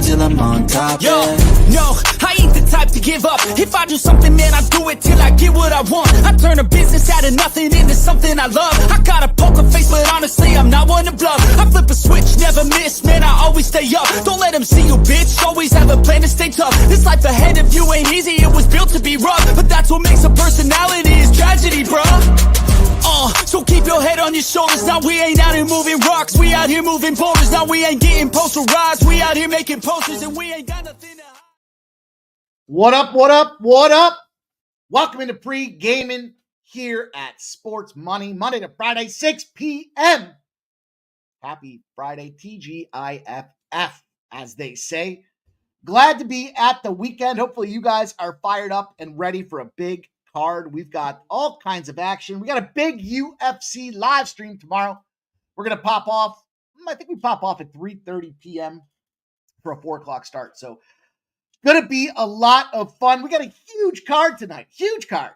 till I'm on top. Yo, no, I ain't the type to give up. If I do something, man, I do it till I get what I want. I turn a business out of nothing into something I love. I got a poker face, but honestly, I'm not one to bluff. I flip a switch, never miss, man, I always stay up. Don't let them see you, bitch, always have a plan to stay tough. This life ahead of you ain't easy, it was built to be rough. But that's what makes a personality, is tragedy, bruh. So keep your head on your shoulders. Now we ain't out here moving rocks, we out here moving boulders. Now we ain't getting posterized, we out here making posters, and we ain't got nothing to hide. What up, what up, what up? Welcome into Pregaming here at Sports Money, Monday to Friday, 6 p.m. Happy Friday, TGIFF, as they say. Glad to be at the weekend. Hopefully you guys are fired up and ready for a big card. We've got all kinds of action. We got a big UFC live stream tomorrow. We're going to pop off. I think we pop off at 3:30 p.m. for a 4 o'clock start. So going to be a lot of fun. We got a huge card tonight. Huge card.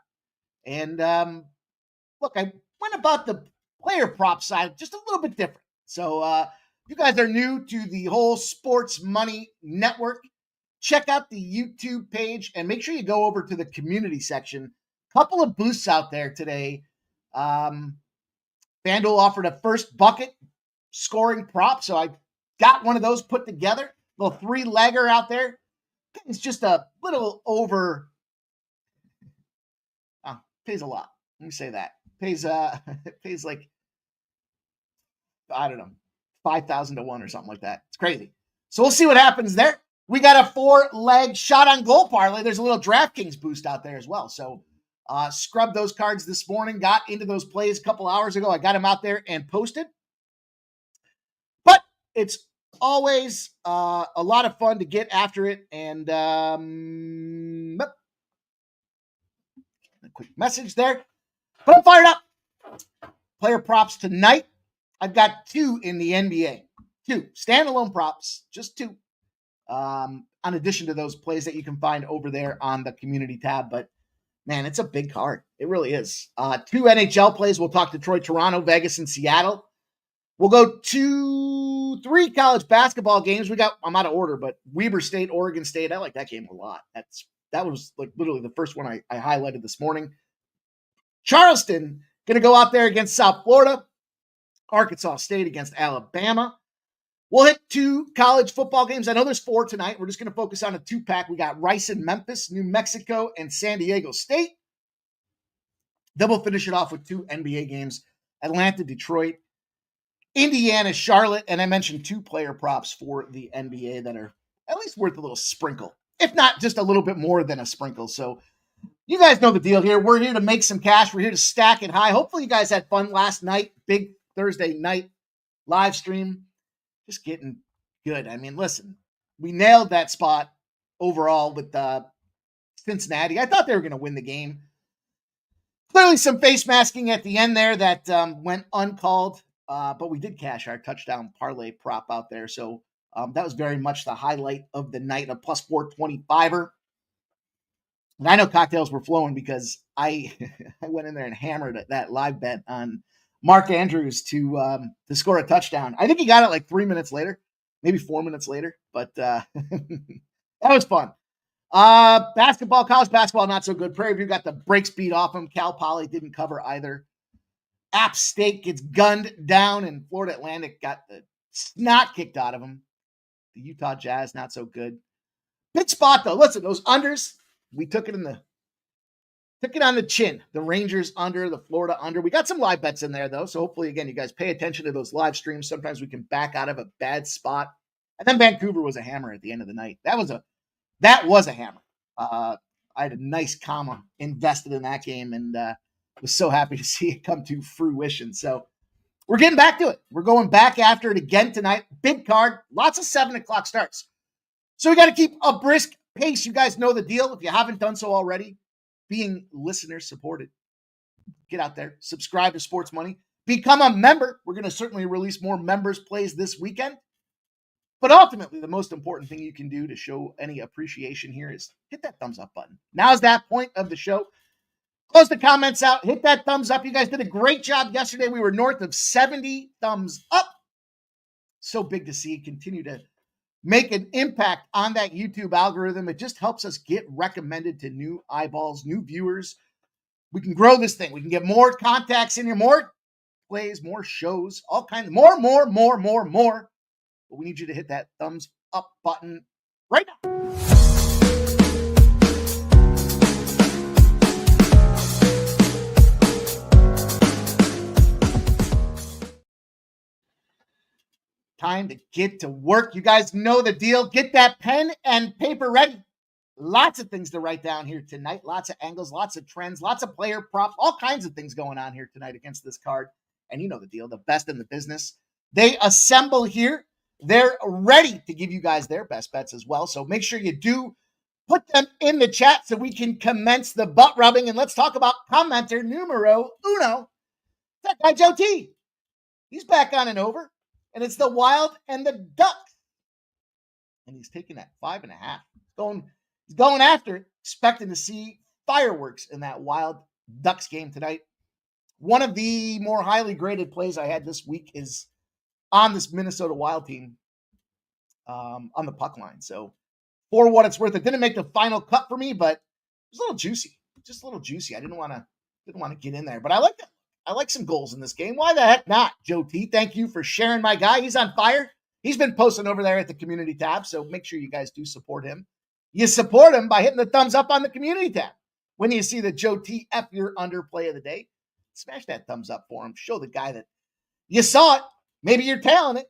And look, I went about the player prop side just a little bit different. So if you guys are new to the whole Sports Money Network, check out the YouTube page and make sure you go over to the community section. Couple of boosts out there today. FanDuel offered a first bucket scoring prop, so I got one of those put together. Little 3-legger out there. It's just a little over. Pays a lot. Let me say that. Pays pays like, I don't know, 5,000 to 1 or something like that. It's crazy. So we'll see what happens there. We got a 4-leg shot on goal parlay. There's a little DraftKings boost out there as well. So scrubbed those cards this morning, got into those plays a couple hours ago. I got them out there and posted. But it's always a lot of fun to get after it. And a quick message there. But I'm fired up. Player props tonight. I've got 2 in the NBA. 2 standalone props, just 2. On addition to those plays that you can find over there on the community tab. But man, it's a big card. It really is. 2 NHL plays. We'll talk Detroit, Toronto, Vegas, and Seattle. We'll go 3 college basketball games. I'm out of order, but Weber State, Oregon State. I like that game a lot. That was like literally the first one I highlighted this morning. Charleston going to go out there against South Florida. Arkansas State against Alabama. We'll hit 2 college football games. I know there's 4 tonight. We're just going to focus on a 2-pack. We got Rice and Memphis, New Mexico, and San Diego State. Then we'll finish it off with 2 NBA games. Atlanta, Detroit, Indiana, Charlotte. And I mentioned 2 player props for the NBA that are at least worth a little sprinkle, if not just a little bit more than a sprinkle. So you guys know the deal here. We're here to make some cash. We're here to stack it high. Hopefully you guys had fun last night. Big Thursday night live stream. Just getting good. I mean, listen, we nailed that spot overall with Cincinnati. I thought they were going to win the game. Clearly some face masking at the end there that went uncalled, but we did cash our touchdown parlay prop out there. So that was very much the highlight of the night, a plus 425er. And I know cocktails were flowing because I went in there and hammered that live bet on Mark Andrews to score a touchdown. I think he got it like 3 minutes later, maybe 4 minutes later, but that was fun. Basketball, college basketball, not so good. Prairie View got the break speed off him. Cal Poly didn't cover either. App State gets gunned down, and Florida Atlantic got the snot kicked out of him. The Utah Jazz, not so good. Big spot, though. Listen, those unders, we took it on the chin. The Rangers under, the Florida under. We got some live bets in there, though. So hopefully, again, you guys pay attention to those live streams. Sometimes we can back out of a bad spot. And then Vancouver was a hammer at the end of the night. That was a hammer. I had a nice comma invested in that game and was so happy to see it come to fruition. So we're getting back to it. We're going back after it again tonight. Big card. Lots of 7 o'clock starts. So we got to keep a brisk pace. You guys know the deal. If you haven't done so already, being listener supported, get out there, subscribe to Sports Money, become a member. We're going to certainly release more members plays this weekend. But ultimately, the most important thing you can do to show any appreciation here is hit that thumbs up button. Now's that point of the show. Close the comments out. Hit that thumbs up. You guys did a great job yesterday. We were north of 70 thumbs up. So big to see. Continue to make an impact on that YouTube algorithm. It just helps us get recommended to new eyeballs, new viewers. We can grow this thing. We can get more contacts in here, more plays, more shows, all kinds, more. But we need you to hit that thumbs up button right now. Time to get to work. You guys know the deal. Get that pen and paper ready. Lots of things to write down here tonight. Lots of angles, lots of trends, lots of player props, all kinds of things going on here tonight against this card. And you know the deal, the best in the business. They assemble here. They're ready to give you guys their best bets as well. So make sure you do put them in the chat so we can commence the butt rubbing. And let's talk about commenter numero uno. That guy Joe T. He's back on and over. And it's the Wild and the Ducks. And he's taking that 5.5. He's going after it, expecting to see fireworks in that Wild Ducks game tonight. One of the more highly graded plays I had this week is on this Minnesota Wild team on the puck line. So for what it's worth, it didn't make the final cut for me, but it was a little juicy. Just a little juicy. I didn't want to get in there, but I like that. I like some goals in this game. Why the heck not, Joe T? Thank you for sharing my guy. He's on fire. He's been posting over there at the community tab, so make sure you guys do support him. You support him by hitting the thumbs up on the community tab. When you see the Joe T F your underplay of the day, smash that thumbs up for him. Show the guy that you saw it. Maybe you're tailing it.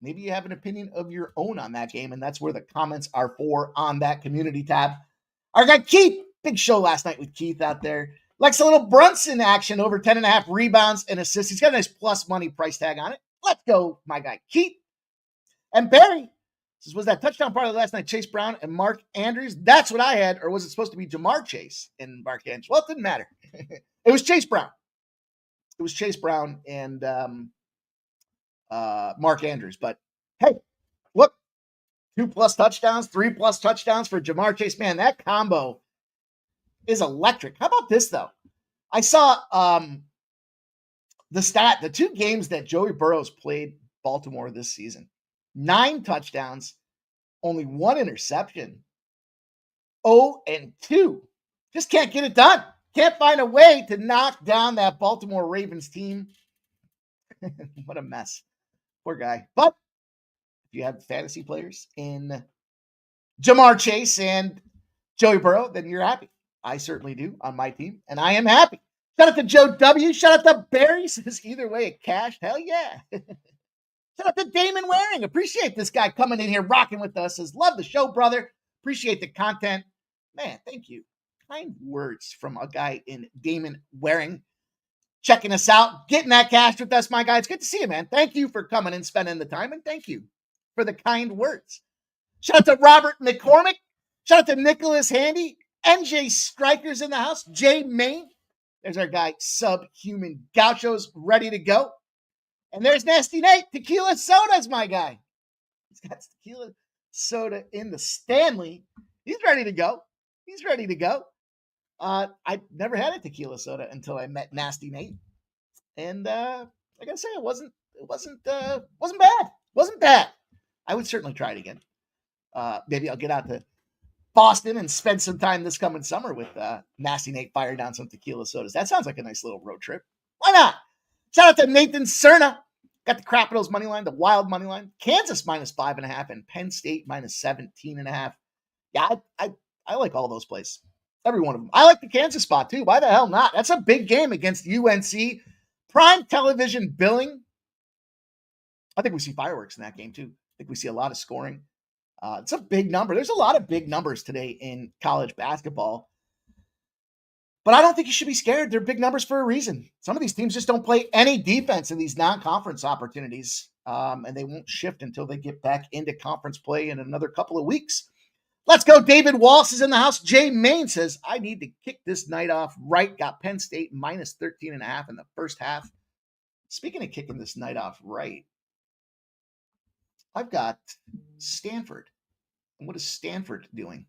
Maybe you have an opinion of your own on that game, and that's where the comments are for on that community tab. Our guy Keith, big show last night with Keith out there. Likes a little Brunson action, over 10.5 rebounds and assists. He's got a nice plus money price tag on it. Let's go, my guy Keith. And Barry says, was that touchdown part of last night Chase Brown and Mark Andrews? That's what I had. Or was it supposed to be Jamar Chase and Mark Andrews? Well, it didn't matter. It was Chase Brown. It was Chase Brown and Mark Andrews. But hey, look, 2+ touchdowns, 3+ touchdowns for Jamar Chase. Man, that combo is electric. How about this, though? I saw the stat, the 2 games that Joey Burrows played Baltimore this season. 9 touchdowns, only 1 interception. 0-2. Just can't get it done. Can't find a way to knock down that Baltimore Ravens team. What a mess. Poor guy. But if you have fantasy players in Jamar Chase and Joey Burrow, then you're happy. I certainly do on my team, and I am happy. Shout out to Joe W. Shout out to Barry. Says either way it cashed. Hell yeah. Shout out to Damon Waring. Appreciate this guy coming in here rocking with us. Says love the show, brother. Appreciate the content. Man, thank you. Kind words from a guy in Damon Waring. Checking us out, getting that cash with us, my guy. It's good to see you, man. Thank you for coming and spending the time, and thank you for the kind words. Shout out to Robert McCormick. Shout out to Nicholas Handy. NJ Strikers in the house. Jay Main. There's our guy, Subhuman Gauchos, ready to go. And there's Nasty Nate. Tequila Soda's my guy. He's got tequila soda in the Stanley. He's ready to go. He's ready to go. I never had a tequila soda until I met Nasty Nate. And I gotta say, it wasn't bad. Wasn't bad. I would certainly try it again. Maybe I'll get out to Boston and spend some time this coming summer with Nasty Nate, fire down some tequila sodas. That sounds like a nice little road trip. Why not? Shout out to Nathan Cerna. Got the Capitals money line, the Wild money line, Kansas -5.5, and Penn State -17.5. Yeah, I like all those plays. Every one of them. I like the Kansas spot too. Why the hell not? That's a big game against UNC. Prime television billing. I think we see fireworks in that game too. I think we see a lot of scoring. It's a big number. There's a lot of big numbers today in college basketball. But I don't think you should be scared. They're big numbers for a reason. Some of these teams just don't play any defense in these non-conference opportunities. And they won't shift until they get back into conference play in another couple of weeks. Let's go. David Walsh is in the house. Jay Main says, I need to kick this night off right. Got Penn State -13.5 in the first half. Speaking of kicking this night off right, I've got Stanford. And what is Stanford doing?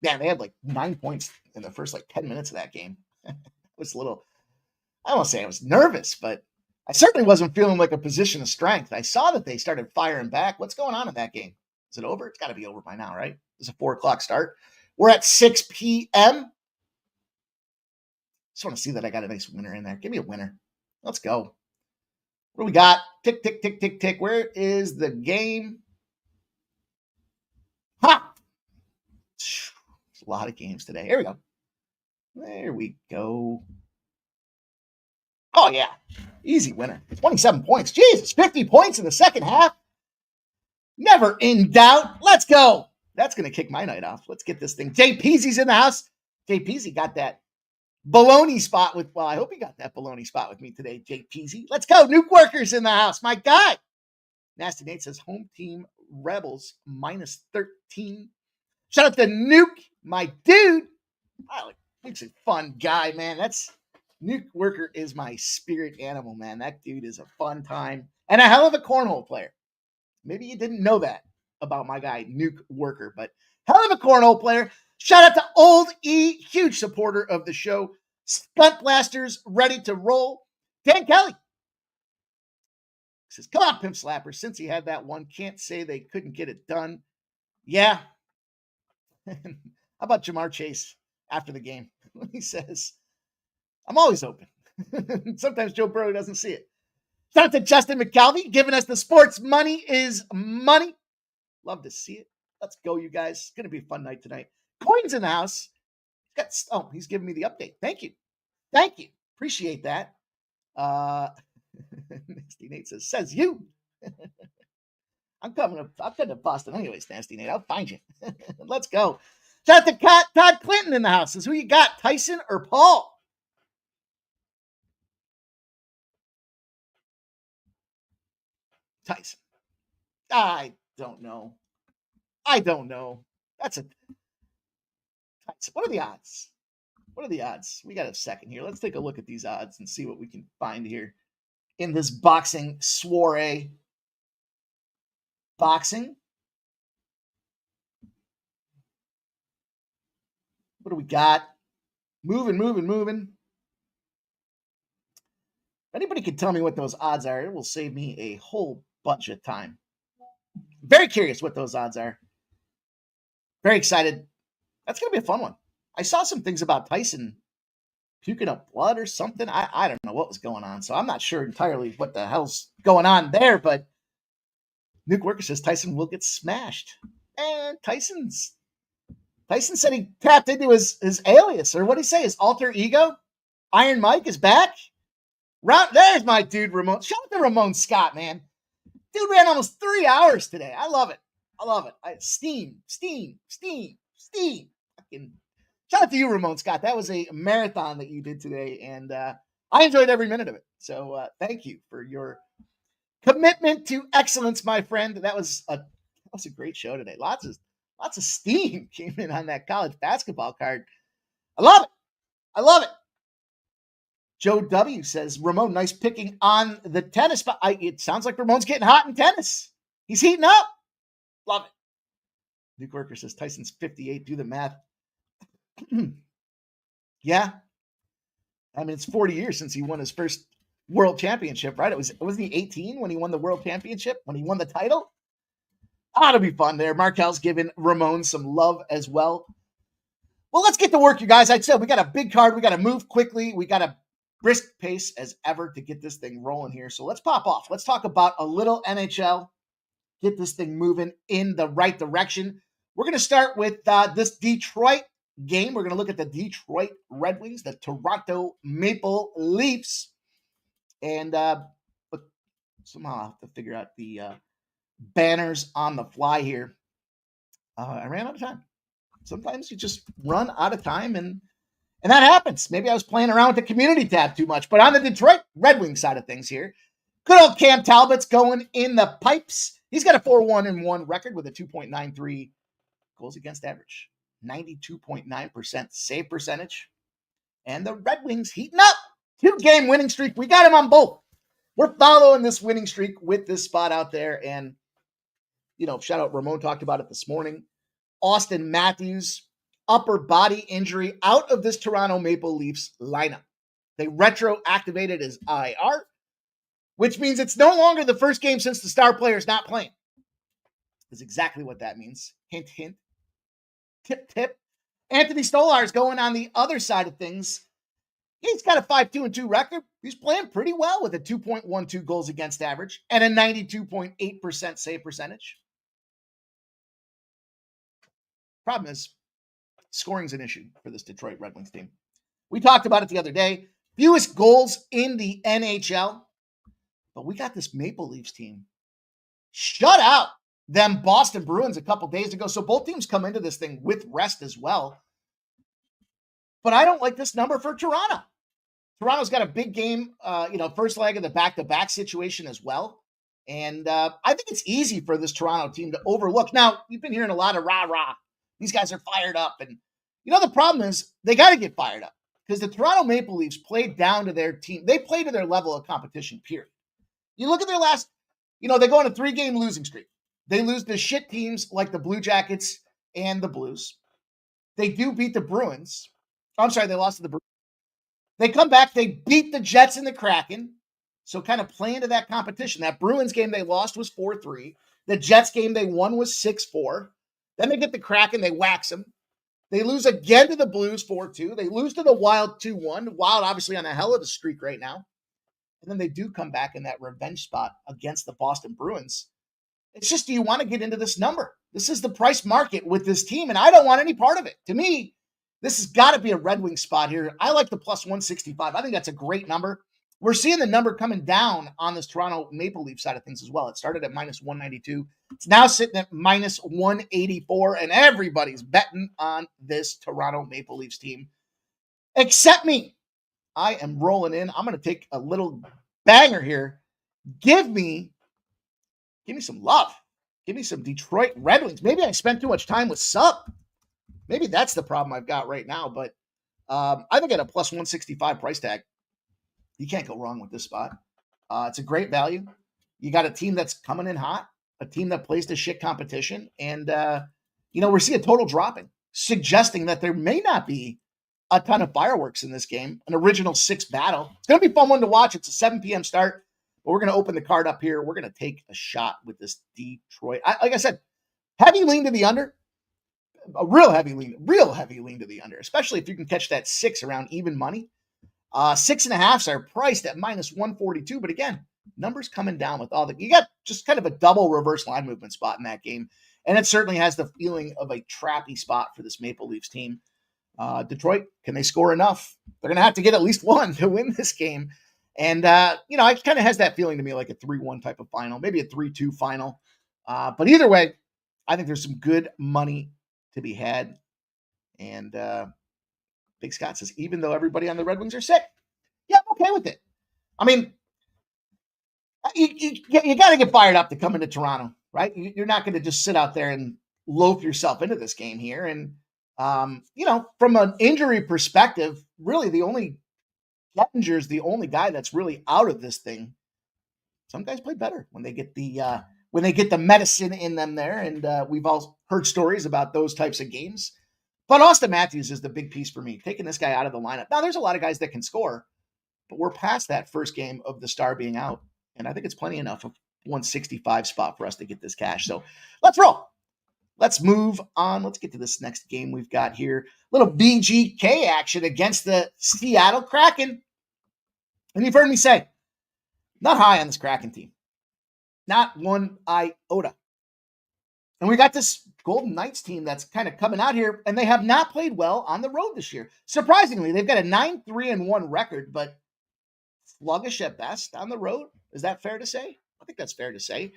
Yeah, they had like 9 points in the first 10 minutes of that game. It was a little, I don't want to say I was nervous, but I certainly wasn't feeling like a position of strength. I saw that they started firing back. What's going on in that game? Is it over? It's got to be over by now, right? It's a 4 o'clock start. We're at 6 p.m. Just want to see that I got a nice winner in there. Give me a winner. Let's go. What do we got? Tick, tick, tick, tick, tick. Where is the game? Ha! There's a lot of games today. Here we go. There we go. Oh, yeah. Easy winner. 27 points. Jesus, 50 points in the second half. Never in doubt. Let's go. That's going to kick my night off. Let's get this thing. Jay Peasy's in the house. Jay Peasy got that baloney spot with, well, I hope he got that baloney spot with me today, Jay Peasy. Let's go. Nuke Workers in the house. My guy. Nasty Nate says home team Rebels minus 13. Shout out to Nuke, my dude. Nuke's a fun guy, man. Nuke Worker is my spirit animal, man. That dude is a fun time and a hell of a cornhole player. Maybe you didn't know that about my guy, Nuke Worker, but hell of a cornhole player. Shout out to Old E, huge supporter of the show. Stunt Blasters ready to roll. Dan Kelly says, come on, Pimp Slapper. Since he had that one, can't say they couldn't get it done. Yeah. How about Jamar Chase after the game? He says, I'm always open. Sometimes Joe Burrow doesn't see it. Shout out to Justin McCalvey giving us the sports money is money. Love to see it. Let's go, you guys. It's going to be a fun night tonight. Coins in the house. He's giving me the update. Thank you. Appreciate that. Nasty Nate says you. I'm coming to Boston anyways, Nasty Nate. I'll find you. Let's go. Shout out to Todd Clinton in the house. Says, who you got, Tyson or Paul? Tyson. I don't know. That's a Tyson. What are the odds? We got a second here. Let's take a look at these odds and see what we can find here in this boxing soiree. Boxing. What do we got? Moving. If anybody can tell me what those odds are, it will save me a whole bunch of time. Very curious what those odds are. Very excited. That's going to be a fun one. I saw some things about Tyson puking up blood or something. I don't know what was going on, so I'm not sure entirely what the hell's going on there, but Nuke Worker says Tyson will get smashed. And Tyson said he tapped into his alias, or what did he say, his alter ego? Iron Mike is back? There's my dude, Ramon. Shout out to Ramon Scott, man. Dude ran almost 3 hours today. I love it. Steam. Fucking shout out to you, Ramon Scott. That was a marathon that you did today, and I enjoyed every minute of it. So thank you for your commitment to excellence, my friend. That was a great show today. Lots of steam came in on that college basketball card. I love it. Joe W says, Ramon, nice picking on the tennis. But it sounds like Ramon's getting hot in tennis. He's heating up. Love it. Nuke Worker says, Tyson's 58. Do the math. Yeah. I mean, it's 40 years since he won his first world championship, right? Wasn't he 18 when he won the world championship? When he won the title? It'll be fun there. Markel's giving Ramon some love as well. Well, let's get to work, you guys. I said we got a big card. We got to move quickly. We got a brisk pace as ever to get this thing rolling here. So let's pop off. Let's talk about a little NHL. Get this thing moving in the right direction. We're going to start with this Detroit game. We're going to look at the Detroit Red Wings, the Toronto Maple Leafs. And but somehow I'll have to figure out the banners on the fly here. I ran out of time. Sometimes you just run out of time, and that happens. Maybe I was playing around with the community tab too much. But on the Detroit Red Wings side of things here, good old Cam Talbot's going in the pipes. He's got a 4-1-1 record with a 2.93 goals against average, 92.9% save percentage. And the Red Wings heating up. 2-game winning streak. We got him on both. We're following this winning streak with this spot out there. And, shout out, Ramon talked about it this morning. Austin Matthews, upper body injury, out of this Toronto Maple Leafs lineup. They retroactivated his IR. which means it's no longer the first game since the star player is not playing. Is exactly what that means. Hint, hint. Tip, tip. Anthony Stolar is going on the other side of things. He's got a 5-2-2 record. He's playing pretty well with a 2.12 goals against average and a 92.8% save percentage. Problem is, scoring's an issue for this Detroit Red Wings team. We talked about it the other day. Fewest goals in the NHL. But we got this Maple Leafs team shut out them Boston Bruins a couple days ago. So both teams come into this thing with rest as well. But I don't like this number for Toronto. Toronto's got a big game, first leg of the back-to-back situation as well. And I think it's easy for this Toronto team to overlook. Now, you've been hearing a lot of rah-rah. These guys are fired up. And, the problem is they got to get fired up because the Toronto Maple Leafs played down to their team. They play to their level of competition, period. You look at their last, they go on a 3-game losing streak. They lose to shit teams like the Blue Jackets and the Blues. They do beat the Bruins. I'm sorry, they lost to the Bruins. They come back, they beat the Jets and the Kraken. So kind of play into that competition. That Bruins game they lost was 4-3. The Jets game they won was 6-4. Then they get the Kraken, they wax them. They lose again to the Blues 4-2. They lose to the Wild 2-1. Wild obviously on a hell of a streak right now. And then they do come back in that revenge spot against the Boston Bruins. It's just, do you want to get into this number? This is the price market with this team, and I don't want any part of it. To me, this has got to be a Red Wing spot here. I like the plus 165. I think that's a great number. We're seeing the number coming down on this Toronto Maple Leaf side of things as well. It started at minus 192. It's now sitting at minus 184, and everybody's betting on this Toronto Maple Leafs team, except me. I am rolling in. I'm going to take a little banger here. Give me some love. Give me some Detroit Red Wings. Maybe I spent too much time with sub. Maybe that's the problem I've got right now. But I think at a plus 165 price tag, you can't go wrong with this spot. It's a great value. You got a team that's coming in hot, a team that plays the shit competition. And, we're seeing total dropping, suggesting that there may not be a ton of fireworks in this game, an original 6 battle. It's going to be a fun one to watch. It's a 7 p.m. start, but we're going to open the card up here. We're going to take a shot with this Detroit. Like I said, heavy lean to the under, a real heavy lean to the under, especially if you can catch that 6 around even money. 6.5s are priced at minus 142, but again, numbers coming down with all you got just kind of a double reverse line movement spot in that game. And it certainly has the feeling of a trappy spot for this Maple Leafs team. Detroit, can they score enough? They're going to have to get at least one to win this game. And, it kind of has that feeling to me like a 3-1 type of final, maybe a 3-2 final. But either way, I think there's some good money to be had. And Big Scott says, even though everybody on the Red Wings are sick, yeah, I'm okay with it. I mean, you got to get fired up to come into Toronto, right? You're not going to just sit out there and loaf yourself into this game here. And, from an injury perspective, really Gettinger's the only guy that's really out of this thing. Some guys play better when they get the medicine in them there. And we've all heard stories about those types of games. But Austin Matthews is the big piece for me, taking this guy out of the lineup. Now, there's a lot of guys that can score, but we're past that first game of the star being out. And I think it's plenty enough of 165 spot for us to get this cash. So let's roll. Let's move on. Let's get to this next game we've got here. Little BGK action against the Seattle Kraken. And you've heard me say, not high on this Kraken team. Not one iota. And we got this Golden Knights team that's kind of coming out here, and they have not played well on the road this year. Surprisingly, they've got a 9-3-1 record, but sluggish at best on the road. Is that fair to say? I think that's fair to say.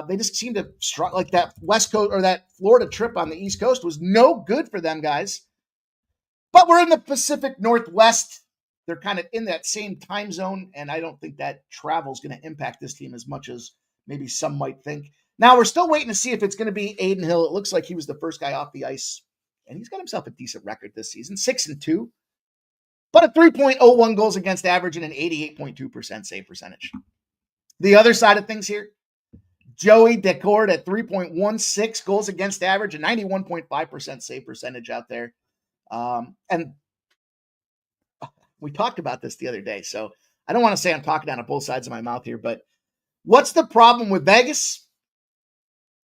They just seem to struggle. Like that West Coast or that Florida trip on the East Coast was no good for them guys. But we're in the Pacific Northwest. They're kind of in that same time zone, and I don't think that travel is going to impact this team as much as maybe some might think. Now, we're still waiting to see if it's going to be Aiden Hill. It looks like he was the first guy off the ice, and he's got himself a decent record this season, 6-2, but a 3.01 goals against average and an 88.2% save percentage. The other side of things here, Joey Decord at 3.16 goals against average and 91.5% save percentage out there. And we talked about this the other day, so I don't want to say I'm talking out of both sides of my mouth here, but what's the problem with Vegas?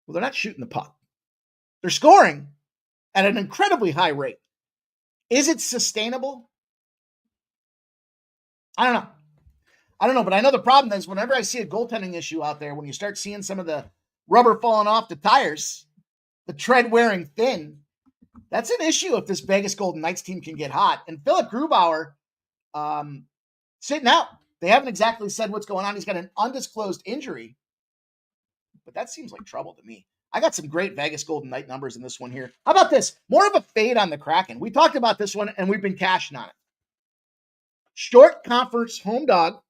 Well, they're not shooting the puck. They're scoring at an incredibly high rate. Is it sustainable? I don't know, but I know the problem is whenever I see a goaltending issue out there, when you start seeing some of the rubber falling off the tires, the tread wearing thin, that's an issue if this Vegas Golden Knights team can get hot. And Philip Grubauer sitting out. They haven't exactly said what's going on. He's got an undisclosed injury, but that seems like trouble to me. I got some great Vegas Golden Knight numbers in this one here. How about this? More of a fade on the Kraken. We talked about this one, and we've been cashing on it. Short conference home dog.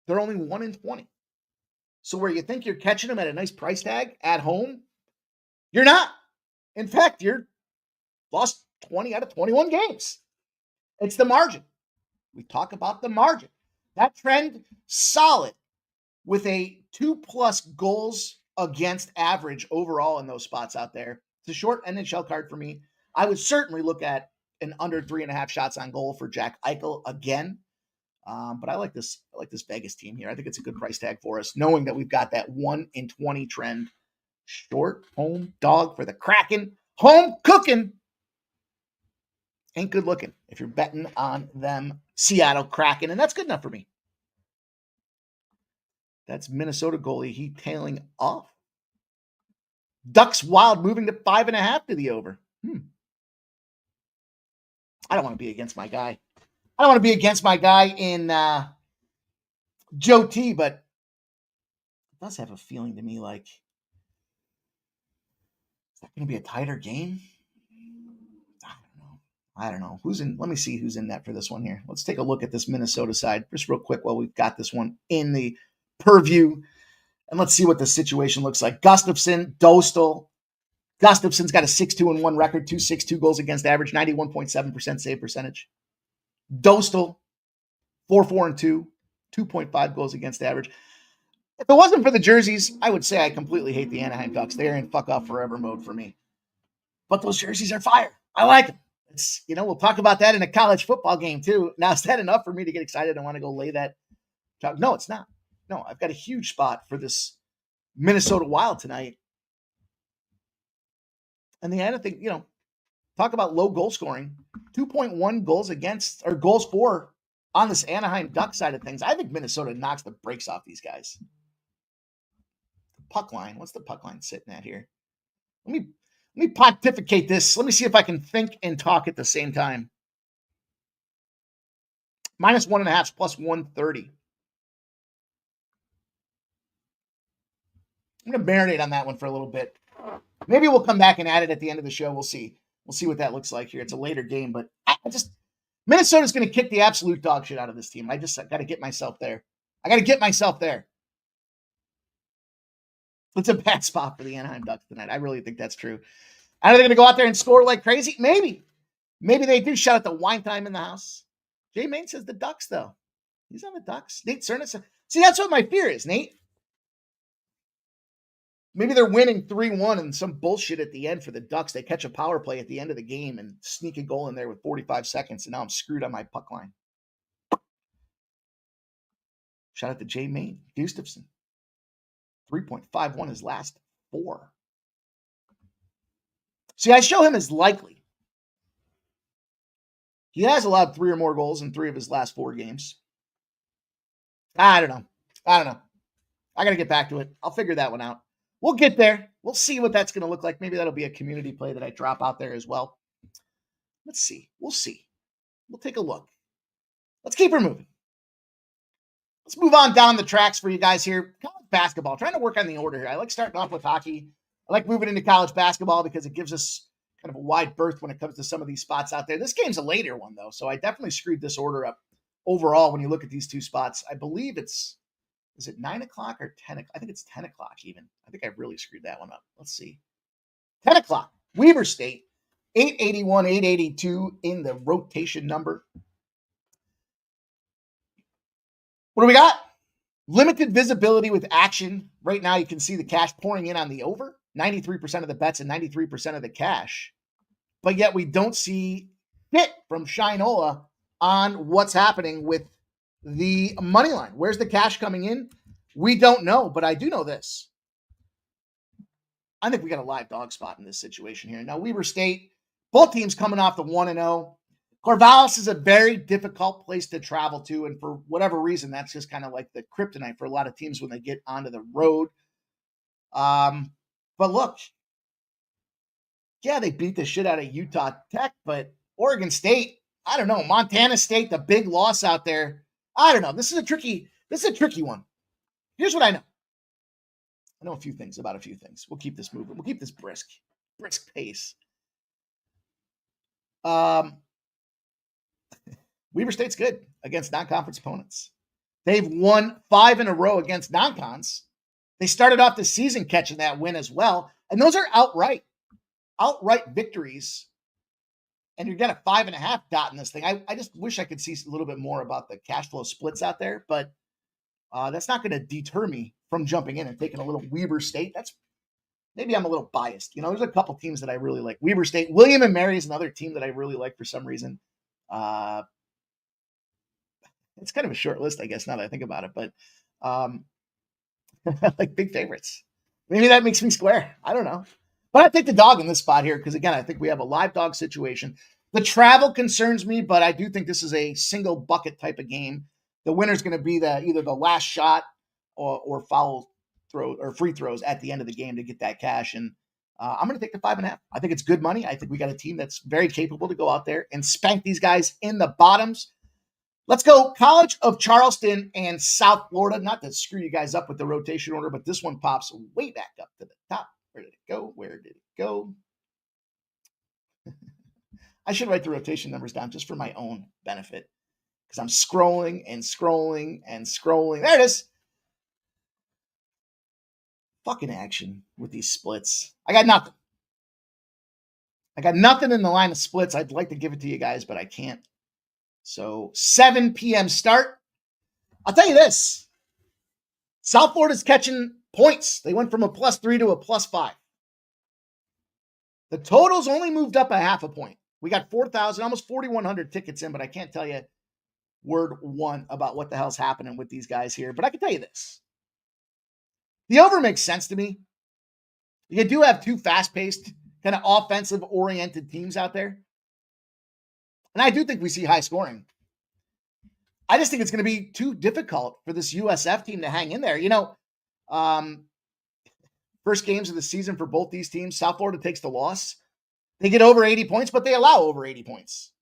They're only 1-20. So where you think you're catching them at a nice price tag at home, you're not. In fact, you're lost 20 out of 21 games. It's the margin. We talk about the margin. That trend, solid, with a 2+ goals against average overall in those spots out there. It's a short NHL card for me. I would certainly look at an under 3.5 shots on goal for Jack Eichel again. But I like this Vegas team here. I think it's a good price tag for us, knowing that we've got that 1-20 trend. Short home dog for the Kraken. Home cooking. Ain't good looking if you're betting on them Seattle Kraken, and that's good enough for me. That's Minnesota goalie. He tailing off. Ducks Wild moving to 5.5 to the over. I don't want to be against my guy. I don't want to be against my guy in Joe T, but it does have a feeling to me like is that going to be a tighter game? I don't know. Who's in? Let me see who's in net for this one here. Let's take a look at this Minnesota side just real quick while we've got this one in the purview. And let's see what the situation looks like. Gustafsson, Dostal. Gustafsson's got a 6-2-1 record, 2.62 goals against average, 91.7% save percentage. Dostal, 4-4-2, 2.5 goals against average. If it wasn't for the jerseys, I would say I completely hate the Anaheim Ducks. They're in fuck off forever mode for me. But those jerseys are fire. I like them. It's, we'll talk about that in a college football game too. Now, is that enough for me to get excited and want to go lay that? No, it's not. No, I've got a huge spot for this Minnesota Wild tonight. And the other thing, talk about low goal scoring, 2.1 goals against or goals for on this Anaheim Duck side of things. I think Minnesota knocks the brakes off these guys. Puck line. What's the puck line sitting at here? Let me pontificate this. Let me see if I can think and talk at the same time. -1.5 plus 130. I'm going to marinate on that one for a little bit. Maybe we'll come back and add it at the end of the show. We'll see. We'll see what that looks like here. It's a later game, but Minnesota's going to kick the absolute dog shit out of this team. I got to get myself there. It's a bad spot for the Anaheim Ducks tonight. I really think that's true. Are they going to go out there and score like crazy? Maybe. Maybe they do. Shout out to Wine Time in the house. Jay Main says the Ducks, though. He's on the Ducks. Nate Cernas. See, that's what my fear is, Nate. Maybe they're winning 3-1 and some bullshit at the end for the Ducks. They catch a power play at the end of the game and sneak a goal in there with 45 seconds, and now I'm screwed on my puck line. Shout out to Jay Main. Gustafsson. 3.51 his last 4. See, I show him as likely. He has allowed 3 or more goals in 3 of his last 4 games. I don't know. I got to get back to it. I'll figure that one out. We'll get there. We'll see what that's going to look like. Maybe that'll be a community play that I drop out there as well. Let's see. We'll see. We'll take a look. Let's keep her moving. Let's move on down the tracks for you guys here. College basketball. Trying to work on the order here. I like starting off with hockey. I like moving into college basketball because it gives us kind of a wide berth when it comes to some of these spots out there. This game's a later one, though, so I definitely screwed this order up overall when you look at these 2 spots. I believe is it 9 o'clock or 10 o'clock? I think it's 10 o'clock even. I think I really screwed that one up. Let's see. 10 o'clock. Weber State, 881, 882 in the rotation number. What do we got? Limited visibility with action. Right now you can see the cash pouring in on the over. 93% of the bets and 93% of the cash. But yet we don't see hit from Shinola on what's happening with the money line. Where's the cash coming in? We don't know, but I do know this. I think we got a live dog spot in this situation here. Now, Weber State, both teams coming off the 1-0. Corvallis is a very difficult place to travel to, and for whatever reason, that's just kind of like the kryptonite for a lot of teams when they get onto the road. But look, yeah, they beat the shit out of Utah Tech, but Oregon State, I don't know. Montana State, the big loss out there. I don't know. This is a tricky one. Here's what I know. I know a few things about a few things. We'll keep this moving. We'll keep this brisk pace. Weber State's good against non-conference opponents. They've won 5 in a row against non-cons. They started off the season catching that win as well. And those are outright victories. And you're getting a 5.5 dot in this thing. I just wish I could see a little bit more about the cash flow splits out there, but that's not going to deter me from jumping in and taking a little Weber State. Maybe I'm a little biased. There's a couple teams that I really like. Weber State, William and Mary is another team that I really like for some reason. It's kind of a short list, I guess, now that I think about it, but like big favorites. Maybe that makes me square. I don't know. But I take the dog in this spot here because, again, I think we have a live dog situation. The travel concerns me, but I do think this is a single bucket type of game. The winner's going to be either the last shot or foul throw or free throws at the end of the game to get that cash. And I'm going to take the 5.5. I think it's good money. I think we got a team that's very capable to go out there and spank these guys in the bottoms. Let's go College of Charleston and South Florida. Not to screw you guys up with the rotation order, but this one pops way back up to the top. Where did it go? I should write the rotation numbers down just for my own benefit because I'm scrolling and scrolling and scrolling. There it is. Fucking action with these splits. I got nothing. In the line of splits. I'd like to give it to you guys, but I can't. So 7 p.m. start. I'll tell you this. South Florida's catching points. They went from a +3 to a +5. The totals only moved up a half a point. We got 4,000, almost 4,100 tickets in, but I can't tell you word one about what the hell's happening with these guys here. But I can tell you this. The over makes sense to me. You do have two fast-paced, kind of offensive-oriented teams out there. And I do think we see high scoring. I just think it's going to be too difficult for this USF team to hang in there. First games of the season for both these teams, South Florida takes the loss. They get over 80 points, but they allow over 80 points.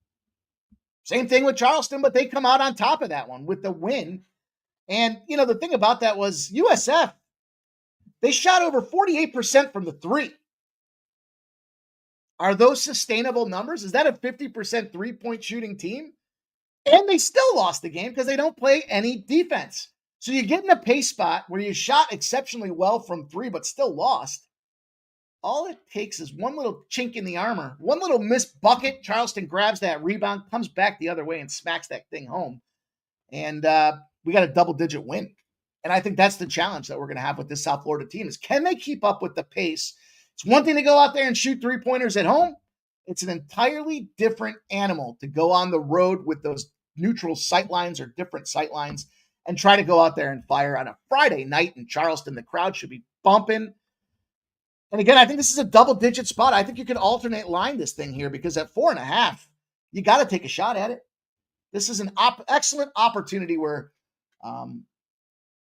Same thing with Charleston, but they come out on top of that one with the win. And, the thing about that was USF, they shot over 48% from the three. Are those sustainable numbers? Is that a 50% three-point shooting team? And they still lost the game because they don't play any defense. So you get in a pace spot where you shot exceptionally well from three, but still lost. All it takes is one little chink in the armor, one little missed bucket. Charleston grabs that rebound, comes back the other way, and smacks that thing home. And we got a double-digit win. And I think that's the challenge that we're going to have with this South Florida team is can they keep up with the pace? It's one thing to go out there and shoot three-pointers at home. It's an entirely different animal to go on the road with those neutral sight lines or different sight lines and try to go out there and fire on a Friday night in Charleston. The crowd should be bumping. And again, I think this is a double-digit spot. I think you can alternate line this thing here because at 4.5, you got to take a shot at it. This is an excellent opportunity where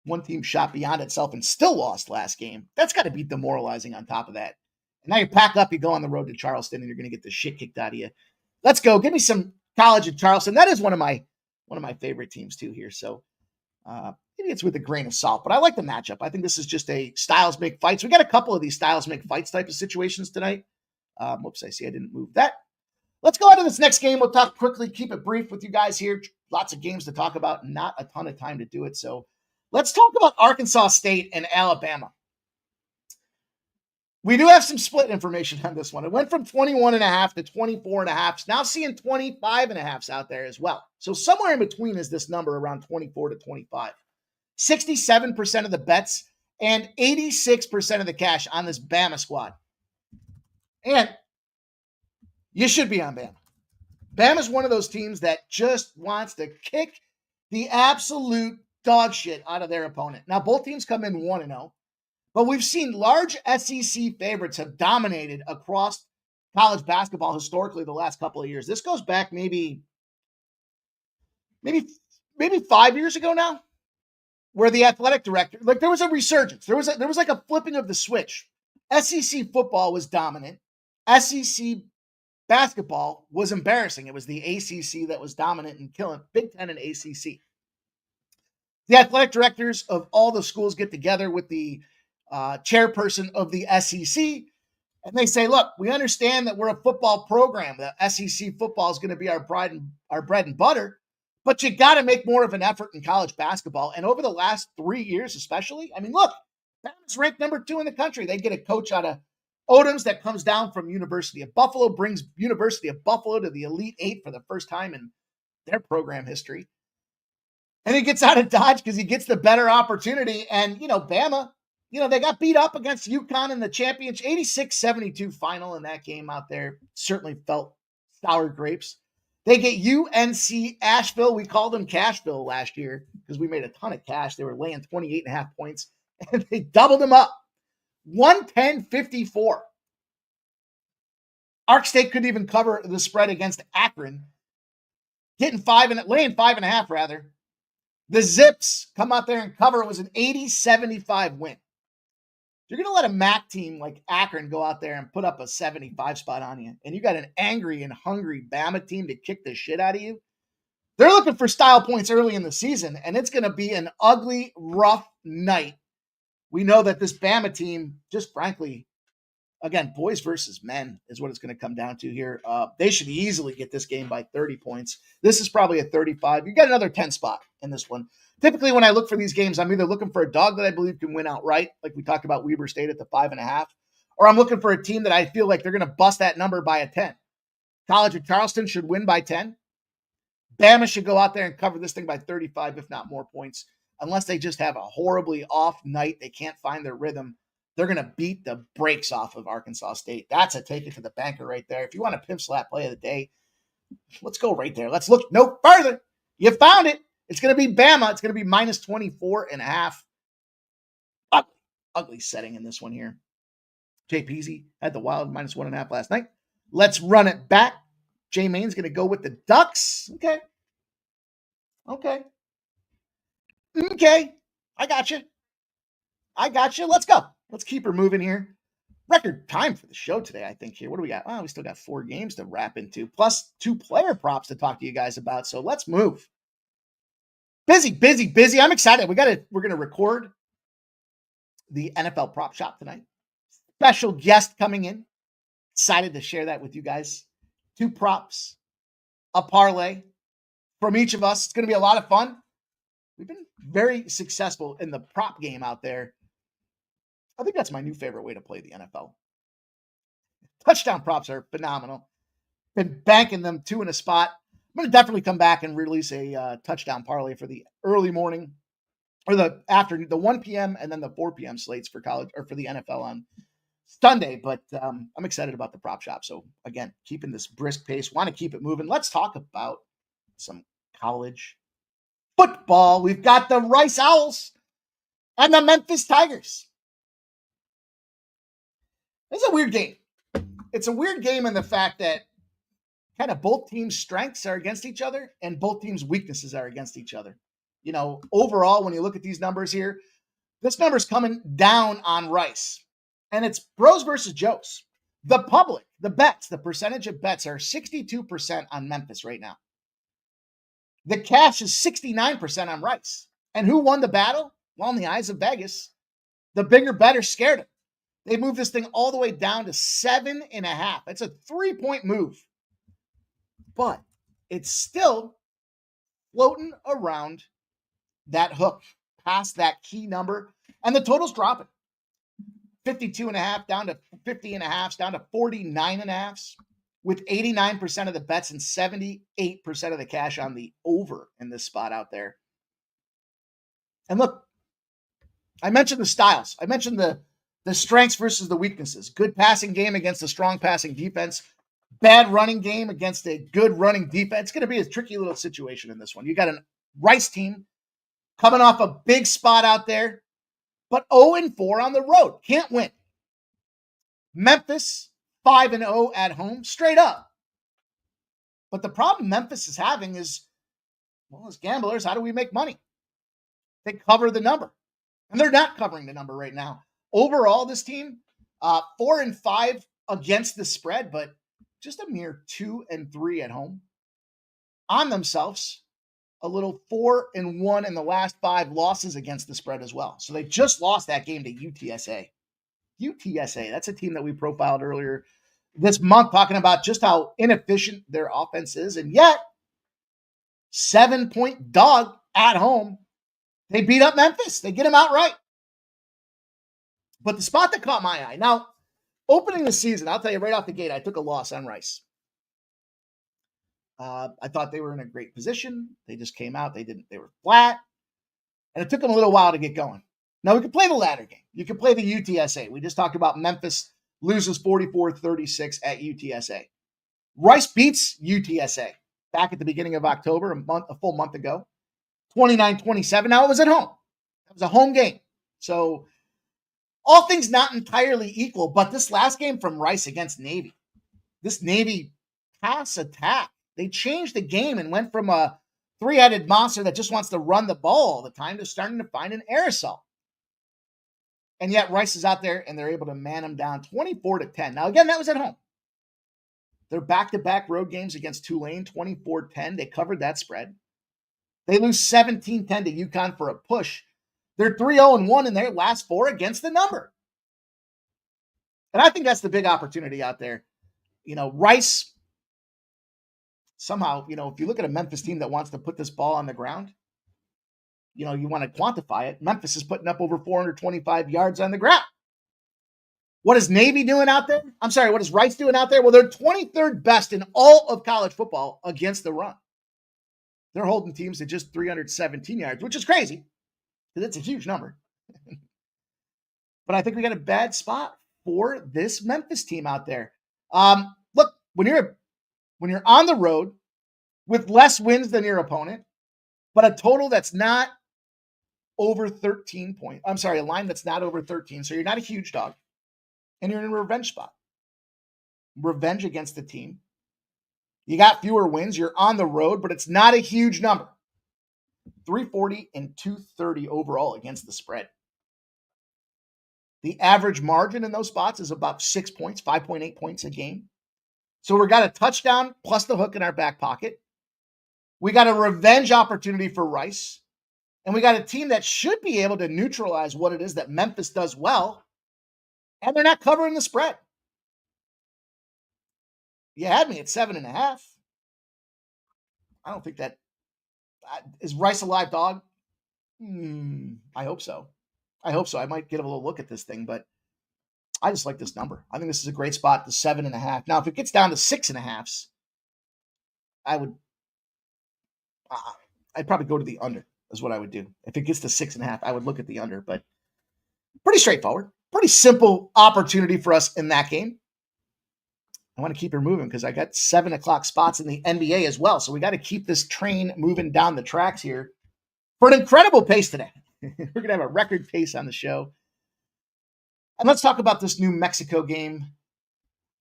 one team shot beyond itself and still lost last game. That's got to be demoralizing on top of that. And now you pack up, you go on the road to Charleston, and you're going to get the shit kicked out of you. Let's go. Give me some College of Charleston. That is one of my favorite teams too here. So maybe it's with a grain of salt, but I like the matchup. I think this is just a styles make fights. We got a couple of these styles make fights type of situations tonight. Whoops, I see I didn't move that. Let's go on to this next game. We'll talk quickly, keep it brief with you guys here. Lots of games to talk about, not a ton of time to do it. So let's talk about Arkansas State and Alabama. We do have some split information on this one. It went from 21.5 to 24.5. Now seeing 25.5s out there as well. So somewhere in between is this number around 24 to 25. 67% of the bets and 86% of the cash on this Bama squad. And you should be on Bama. Bama's one of those teams that just wants to kick the absolute dog shit out of their opponent. Now, both teams come in 1-0, but we've seen large SEC favorites have dominated across college basketball historically the last couple of years. This goes back maybe 5 years ago now, where the athletic director, like there was a resurgence. There was like a flipping of the switch. SEC football was dominant. SEC basketball was embarrassing. It was the ACC that was dominant and killing Big Ten and ACC. The athletic directors of all the schools get together with the chairperson of the SEC, and they say, look, we understand that we're a football program. The SEC football is going to be our bread and butter, but you got to make more of an effort in college basketball. And over the last 3 years especially, I mean, look, Bama's ranked number 2 in the country. They get a coach out of Odoms that comes down from University of Buffalo, brings University of Buffalo to the Elite Eight for the first time in their program history. And he gets out of Dodge because he gets the better opportunity. And, Bama, they got beat up against UConn in the championship, 86-72 final in that game out there. Certainly felt sour grapes. They get UNC Asheville. We called them Cashville last year because we made a ton of cash. They were laying 28.5 points, and they doubled them up. 110-54. Ark State couldn't even cover the spread against Akron, laying 5.5 rather. The Zips come out there and cover. It was an 80-75 win. You're going to let a MAC team like Akron go out there and put up a 75 spot on you, and you got an angry and hungry Bama team to kick the shit out of you. They're looking for style points early in the season, and it's going to be an ugly, rough night. We know that this Bama team, just frankly, again, boys versus men is what it's going to come down to here. They should easily get this game by 30 points. This is probably a 35. You got another 10 spot in this one. Typically, when I look for these games, I'm either looking for a dog that I believe can win outright, like we talked about Weber State at the 5.5, or I'm looking for a team that I feel like they're going to bust that number by a 10. College of Charleston should win by 10. Bama should go out there and cover this thing by 35, if not more points. Unless they just have a horribly off night, they can't find their rhythm, they're going to beat the brakes off of Arkansas State. That's a take it to the banker right there. If you want a pimp slap play of the day, let's go right there. Let's look no further. You found it. It's going to be Bama. It's going to be minus 24.5. Ugly setting in this one here. Jay Peasy had the Wild minus 1.5 last night. Let's run it back. Jay Main's going to go with the Ducks. Okay. I got you. Let's go. Let's keep her moving here. Record time for the show today, I think, here. What do we got? Oh, we still got 4 games to wrap into, plus 2 player props to talk to you guys about. So let's move. Busy. I'm excited. We're going to record the NFL prop shop tonight. Special guest coming in. Excited to share that with you guys. 2 props, a parlay from each of us. It's going to be a lot of fun. We've been very successful in the prop game out there. I think that's my new favorite way to play the NFL. Touchdown props are phenomenal. Been banking them 2 in a spot. I'm going to definitely come back and release a touchdown parlay for the early morning or the afternoon, the 1 p.m. and then the 4 p.m. slates for college or for the NFL on Sunday. But I'm excited about the prop shop. So again, keeping this brisk pace, want to keep it moving. Let's talk about some college football. We've got the Rice Owls and the Memphis Tigers. It's a weird game. It's a weird game in the fact that kind of both teams' strengths are against each other and both teams' weaknesses are against each other. Overall, when you look at these numbers here, this number's coming down on Rice. And it's bros versus Joes. The public, the bets, the percentage of bets are 62% on Memphis right now. The cash is 69% on Rice. And who won the battle? Well, in the eyes of Vegas, the bigger better scared him. They moved this thing all the way down to 7.5. That's a 3-point move. But it's still floating around that hook, past that key number. And the total's dropping. 52.5 down to 50.5, down to 49.5, with 89% of the bets and 78% of the cash on the over in this spot out there. And look, I mentioned the styles. I mentioned the strengths versus the weaknesses. Good passing game against a strong passing defense. bad running game against a good running defense. It's going to be a tricky little situation in this one. You got a Rice team coming off a big spot out there, but 0-4 on the road. Can't win. Memphis, 5-0 at home, straight up. But the problem Memphis is having is, well, as gamblers, how do we make money? They cover the number. And they're not covering the number right now. Overall, this team, 4-5 against the spread, but just a mere 2-3 at home. On themselves, a little 4-1 in the last 5 losses against the spread as well. So they just lost that game to UTSA. UTSA, that's a team that we profiled earlier this month, talking about just how inefficient their offense is. And yet, 7-point dog at home. They beat up Memphis. They get them outright. But the spot that caught my eye. Now, opening the season, I'll tell you right off the gate, I took a loss on Rice. I thought they were in a great position. They just came out. They were flat. And it took them a little while to get going. Now, we could play the latter game. You could play the UTSA. We just talked about Memphis loses 44-36 at UTSA. Rice beats UTSA back at the beginning of October, a full month ago, 29-27. Now, it was at home. It was a home game. So, all things not entirely equal, but this last game from Rice against Navy, this Navy pass attack, they changed the game and went from a three-headed monster that just wants to run the ball all the time to starting to find an aerosol. And yet Rice is out there and they're able to man them down 24-10. Now, again, that was at home. Their back-to-back road games against Tulane, 24-10. They covered that spread. They lose 17-10 to UConn for a push. They're 3-0-1 in their last 4 against the number. And I think that's the big opportunity out there. Rice, somehow, if you look at a Memphis team that wants to put this ball on the ground, you want to quantify it. Memphis is putting up over 425 yards on the ground. What is Navy doing out there? I'm sorry, what is Rice doing out there? Well, they're 23rd best in all of college football against the run. They're holding teams to just 317 yards, which is crazy because it's a huge number. But I think we got a bad spot for this Memphis team out there. Look, when you're on the road with less wins than your opponent, but a total that's not over 13 points. I'm sorry, a line that's not over 13. So you're not a huge dog. And you're in a revenge spot. Revenge against the team. You got fewer wins. You're on the road, but it's not a huge number. 340 and 230 overall against the spread. The average margin in those spots is about 6 points, 5.8 points a game. So we got a touchdown plus the hook in our back pocket. We got a revenge opportunity for Rice. And we got a team that should be able to neutralize what it is that Memphis does well. And they're not covering the spread. You had me at 7.5. I don't think that is Rice a live dog? I hope so. I might get a little look at this thing, but I just like this number. I think this is a great spot, the 7.5. Now, if it gets down to 6.5s, I'd probably go to the under, is what I would do. If it gets to 6.5, I would look at the under, but pretty straightforward. Pretty simple opportunity for us in that game. I want to keep her moving because I got 7 o'clock spots in the NBA as well. So we got to keep this train moving down the tracks here for an incredible pace today. We're going to have a record pace on the show. And let's talk about this New Mexico game.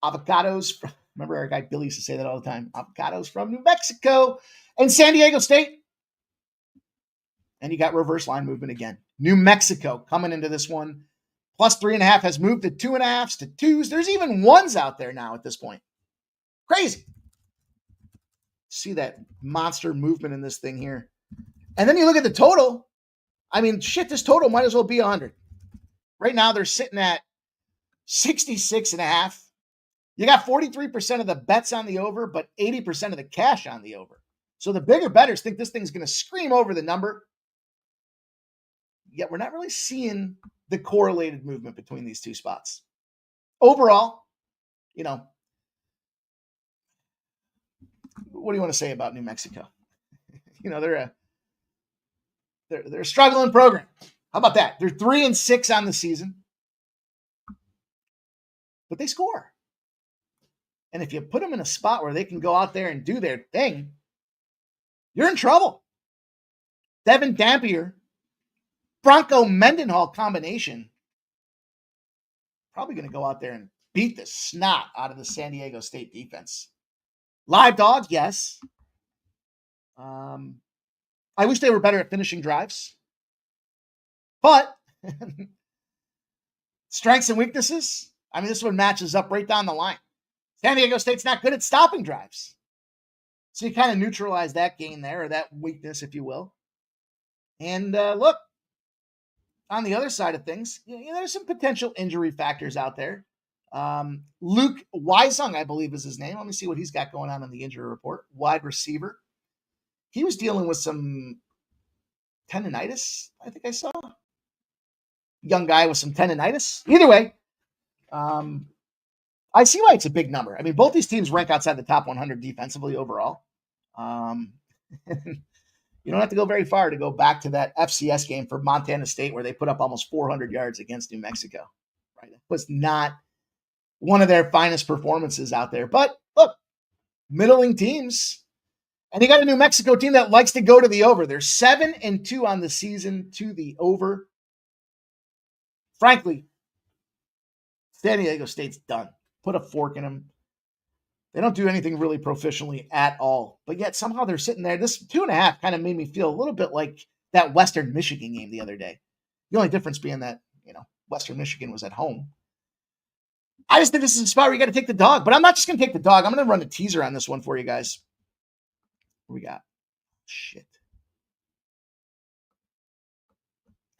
Avocados. Remember our guy Billy used to say that all the time. Avocados from New Mexico and San Diego State. And you got reverse line movement again. New Mexico coming into this one. Plus 3.5 has moved to 2.5s to 2s. There's even 1s out there now at this point. Crazy. See that monster movement in this thing here. And then you look at the total. I mean, shit, this total might as well be 100. Right now, they're sitting at 66.5. You got 43% of the bets on the over, but 80% of the cash on the over. So the bigger bettors think this thing's going to scream over the number. Yet we're not really seeing the correlated movement between these two spots. Overall, what do you want to say about New Mexico? They're a struggling program. How about that? They're 3-6 on the season, but they score. And if you put them in a spot where they can go out there and do their thing, you're in trouble. Devin Dampier, Bronco Mendenhall combination, probably going to go out there and beat the snot out of the San Diego State defense. Live dog, yes. I wish they were better at finishing drives. But strengths and weaknesses, I mean, this one matches up right down the line. San Diego State's not good at stopping drives. So you kind of neutralize that gain there, or that weakness, if you will. And look, on the other side of things, there's some potential injury factors out there. Luke Weisung, I believe is his name. Let me see what he's got going on in the injury report. Wide receiver. He was dealing with some tendonitis, I think I saw. Young guy with some tendonitis. Either way, I see why it's a big number. I mean, both these teams rank outside the top 100 defensively overall. You don't have to go very far to go back to that FCS game for Montana State where they put up almost 400 yards against New Mexico. Right? It was not one of their finest performances out there. But look, middling teams. And you got a New Mexico team that likes to go to the over. They're 7-2 on the season to the over. Frankly, San Diego State's done. Put a fork in them. They don't do anything really proficiently at all. But yet somehow they're sitting there. This 2.5 kind of made me feel a little bit like that Western Michigan game the other day. The only difference being that, Western Michigan was at home. I just think this is a spot where you got to take the dog. But I'm not just going to take the dog. I'm going to run a teaser on this one for you guys. What we got? Shit.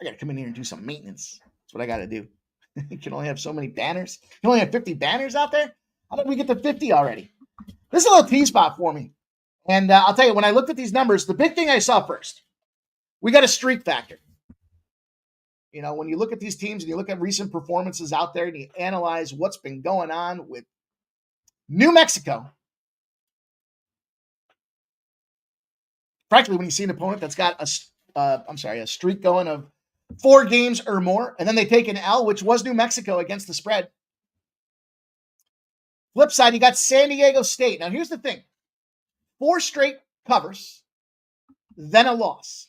I got to come in here and do some maintenance. That's what I got to do. You can only have so many banners. You can only have 50 banners out there. How did we get to 50 already? This is a little T spot for me. And I'll tell you, when I looked at these numbers, the big thing I saw first, we got a streak factor. When you look at these teams and you look at recent performances out there and you analyze what's been going on with New Mexico. Frankly, when you see an opponent that's got a streak going of 4 games or more, and then they take an L, which was New Mexico against the spread. Flip side, you got San Diego State. Now, here's the thing. 4 straight covers, then a loss.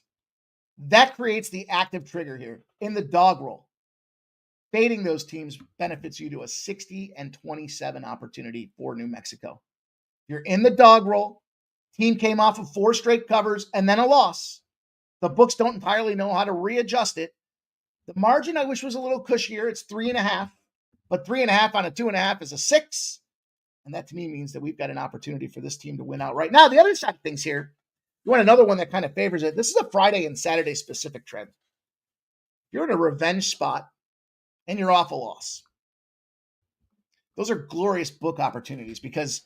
That creates the active trigger here in the dog roll. Fading those teams benefits you to a 60-27 opportunity for New Mexico. You're in the dog roll. Team came off of 4 straight covers and then a loss. The books don't entirely know how to readjust it. The margin I wish was a little cushier. It's 3.5, but 3.5 on a 2.5 is a 6. And that to me means that we've got an opportunity for this team to win outright. Now, the other side of things here, you want another one that kind of favors it. This is a Friday and Saturday specific trend. You're in a revenge spot and you're off a loss. Those are glorious book opportunities because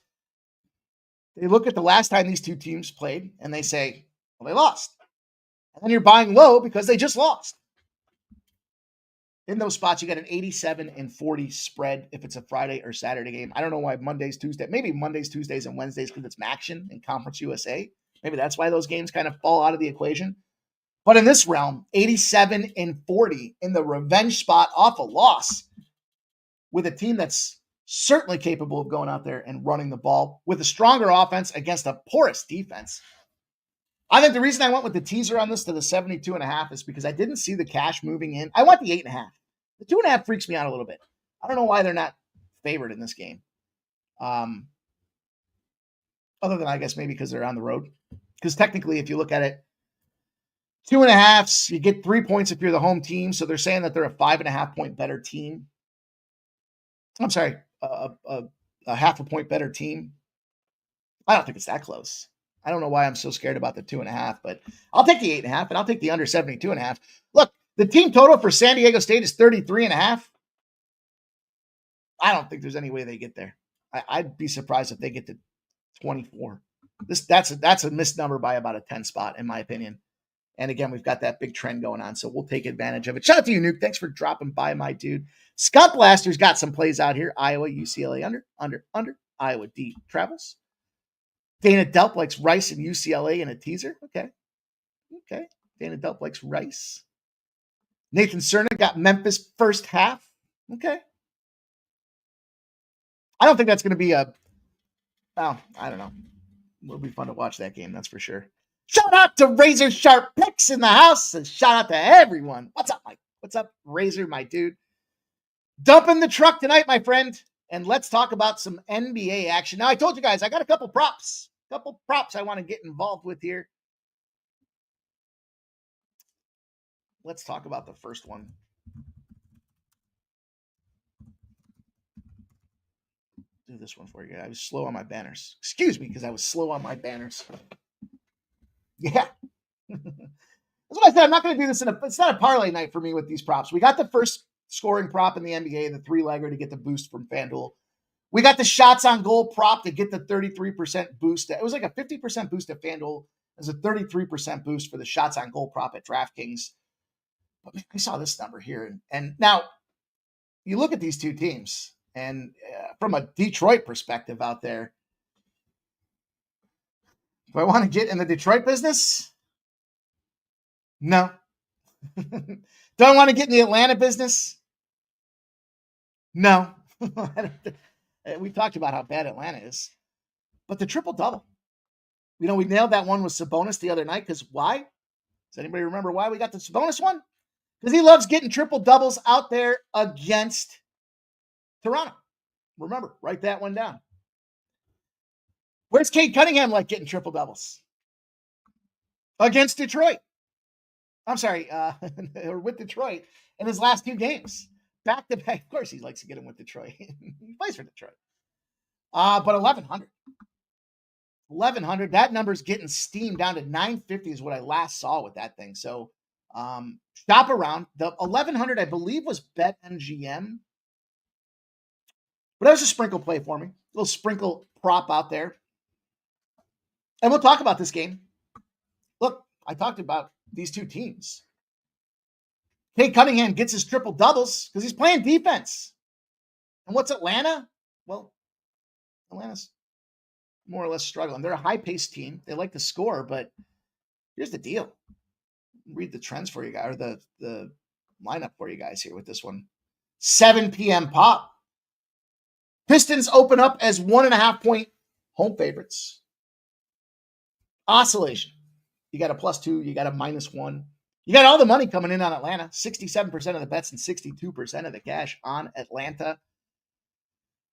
they look at the last time these two teams played and they say, well, they lost. And then you're buying low because they just lost. In those spots, you got an 87-40 spread if it's a Friday or Saturday game. I don't know why Mondays, Tuesdays, maybe Mondays, Tuesdays, and Wednesdays because it's Maction and Conference USA. Maybe that's why those games kind of fall out of the equation. But in this realm, 87-40 in the revenge spot off a loss with a team that's certainly capable of going out there and running the ball with a stronger offense against a porous defense. I think the reason I went with the teaser on this to the 72.5 is because I didn't see the cash moving in. I want the 8.5. The 2.5 freaks me out a little bit. I don't know why they're not favored in this game. Other than I guess maybe because they're on the road. Because technically, if you look at it, 2.5s, you get 3 points if you're the home team. So they're saying that they're a 5.5 point better team. I'm sorry, a 0.5 point better team. I don't think it's that close. I don't know why I'm so scared about the 2.5, but I'll take the 8.5 and I'll take the under 72.5. Look, the team total for San Diego State is 33.5. I don't think there's any way they get there. I'd be surprised if they get to 24. That's a missed number by about a 10 spot, in my opinion. And again, we've got that big trend going on, so we'll take advantage of it. Shout out to you, Nuke. Thanks for dropping by, my dude. Scott Blaster's got some plays out here. Iowa, UCLA under. Iowa D travels. Dana Delp likes Rice and UCLA in a teaser. Okay. Dana Delp likes Rice. Nathan Cerna got Memphis first half. Okay. I don't think that's going to be a Well, I don't know. It'll be fun to watch that game, that's for sure. Shout out to Razor Sharp Picks in the house, and shout out to everyone. What's up, Mike? What's up, Razor, my dude? Dumping the truck tonight, my friend, and let's talk about some NBA action. Now, I told you guys, I got a couple props I want to get involved with here. Let's talk about the first one. Do this one for you. I was slow on my banners. Excuse me, because I was slow on my banners. Yeah. That's what I said. I'm not going to do this it's not a parlay night for me with these props. We got the first scoring prop in the NBA, the 3-legger to get the boost from FanDuel. We got the shots on goal prop to get the 33% boost. It was like a 50% boost at FanDuel. There's a 33% boost for the shots on goal prop at DraftKings. But man, I saw this number here. And now you look at these two teams, and from a Detroit perspective out there, do I want to get in the Detroit business? No. Do I want to get in the Atlanta business? No. We talked about how bad Atlanta is. But the triple-double. We nailed that one with Sabonis the other night because why? Does anybody remember why we got the Sabonis one? Because he loves getting triple-doubles out there against Toronto. Remember, write that one down. Where's Cade Cunningham like getting triple-doubles? Against Detroit. I'm sorry, or with Detroit in his last 2 games. Back to back. Of course, he likes to get him with Detroit. He plays for Detroit. But 1,100. 1,100. That number's getting steamed down to 950 is what I last saw with that thing. So shop around. The 1,100, I believe, was BetMGM. But that was a sprinkle play for me. A little sprinkle prop out there. And we'll talk about this game. Look, I talked about these two teams. Cade Cunningham gets his triple doubles because he's playing defense. And what's Atlanta? Well, Atlanta's more or less struggling. They're a high-paced team. They like to score, but here's the deal. Read the trends for you guys, or the lineup for you guys here with this one. 7 p.m. pop. Pistons open up as 1.5-point home favorites. Oscillation. You got a +2, you got a -1. You got all the money coming in on Atlanta. 67% of the bets and 62% of the cash on Atlanta.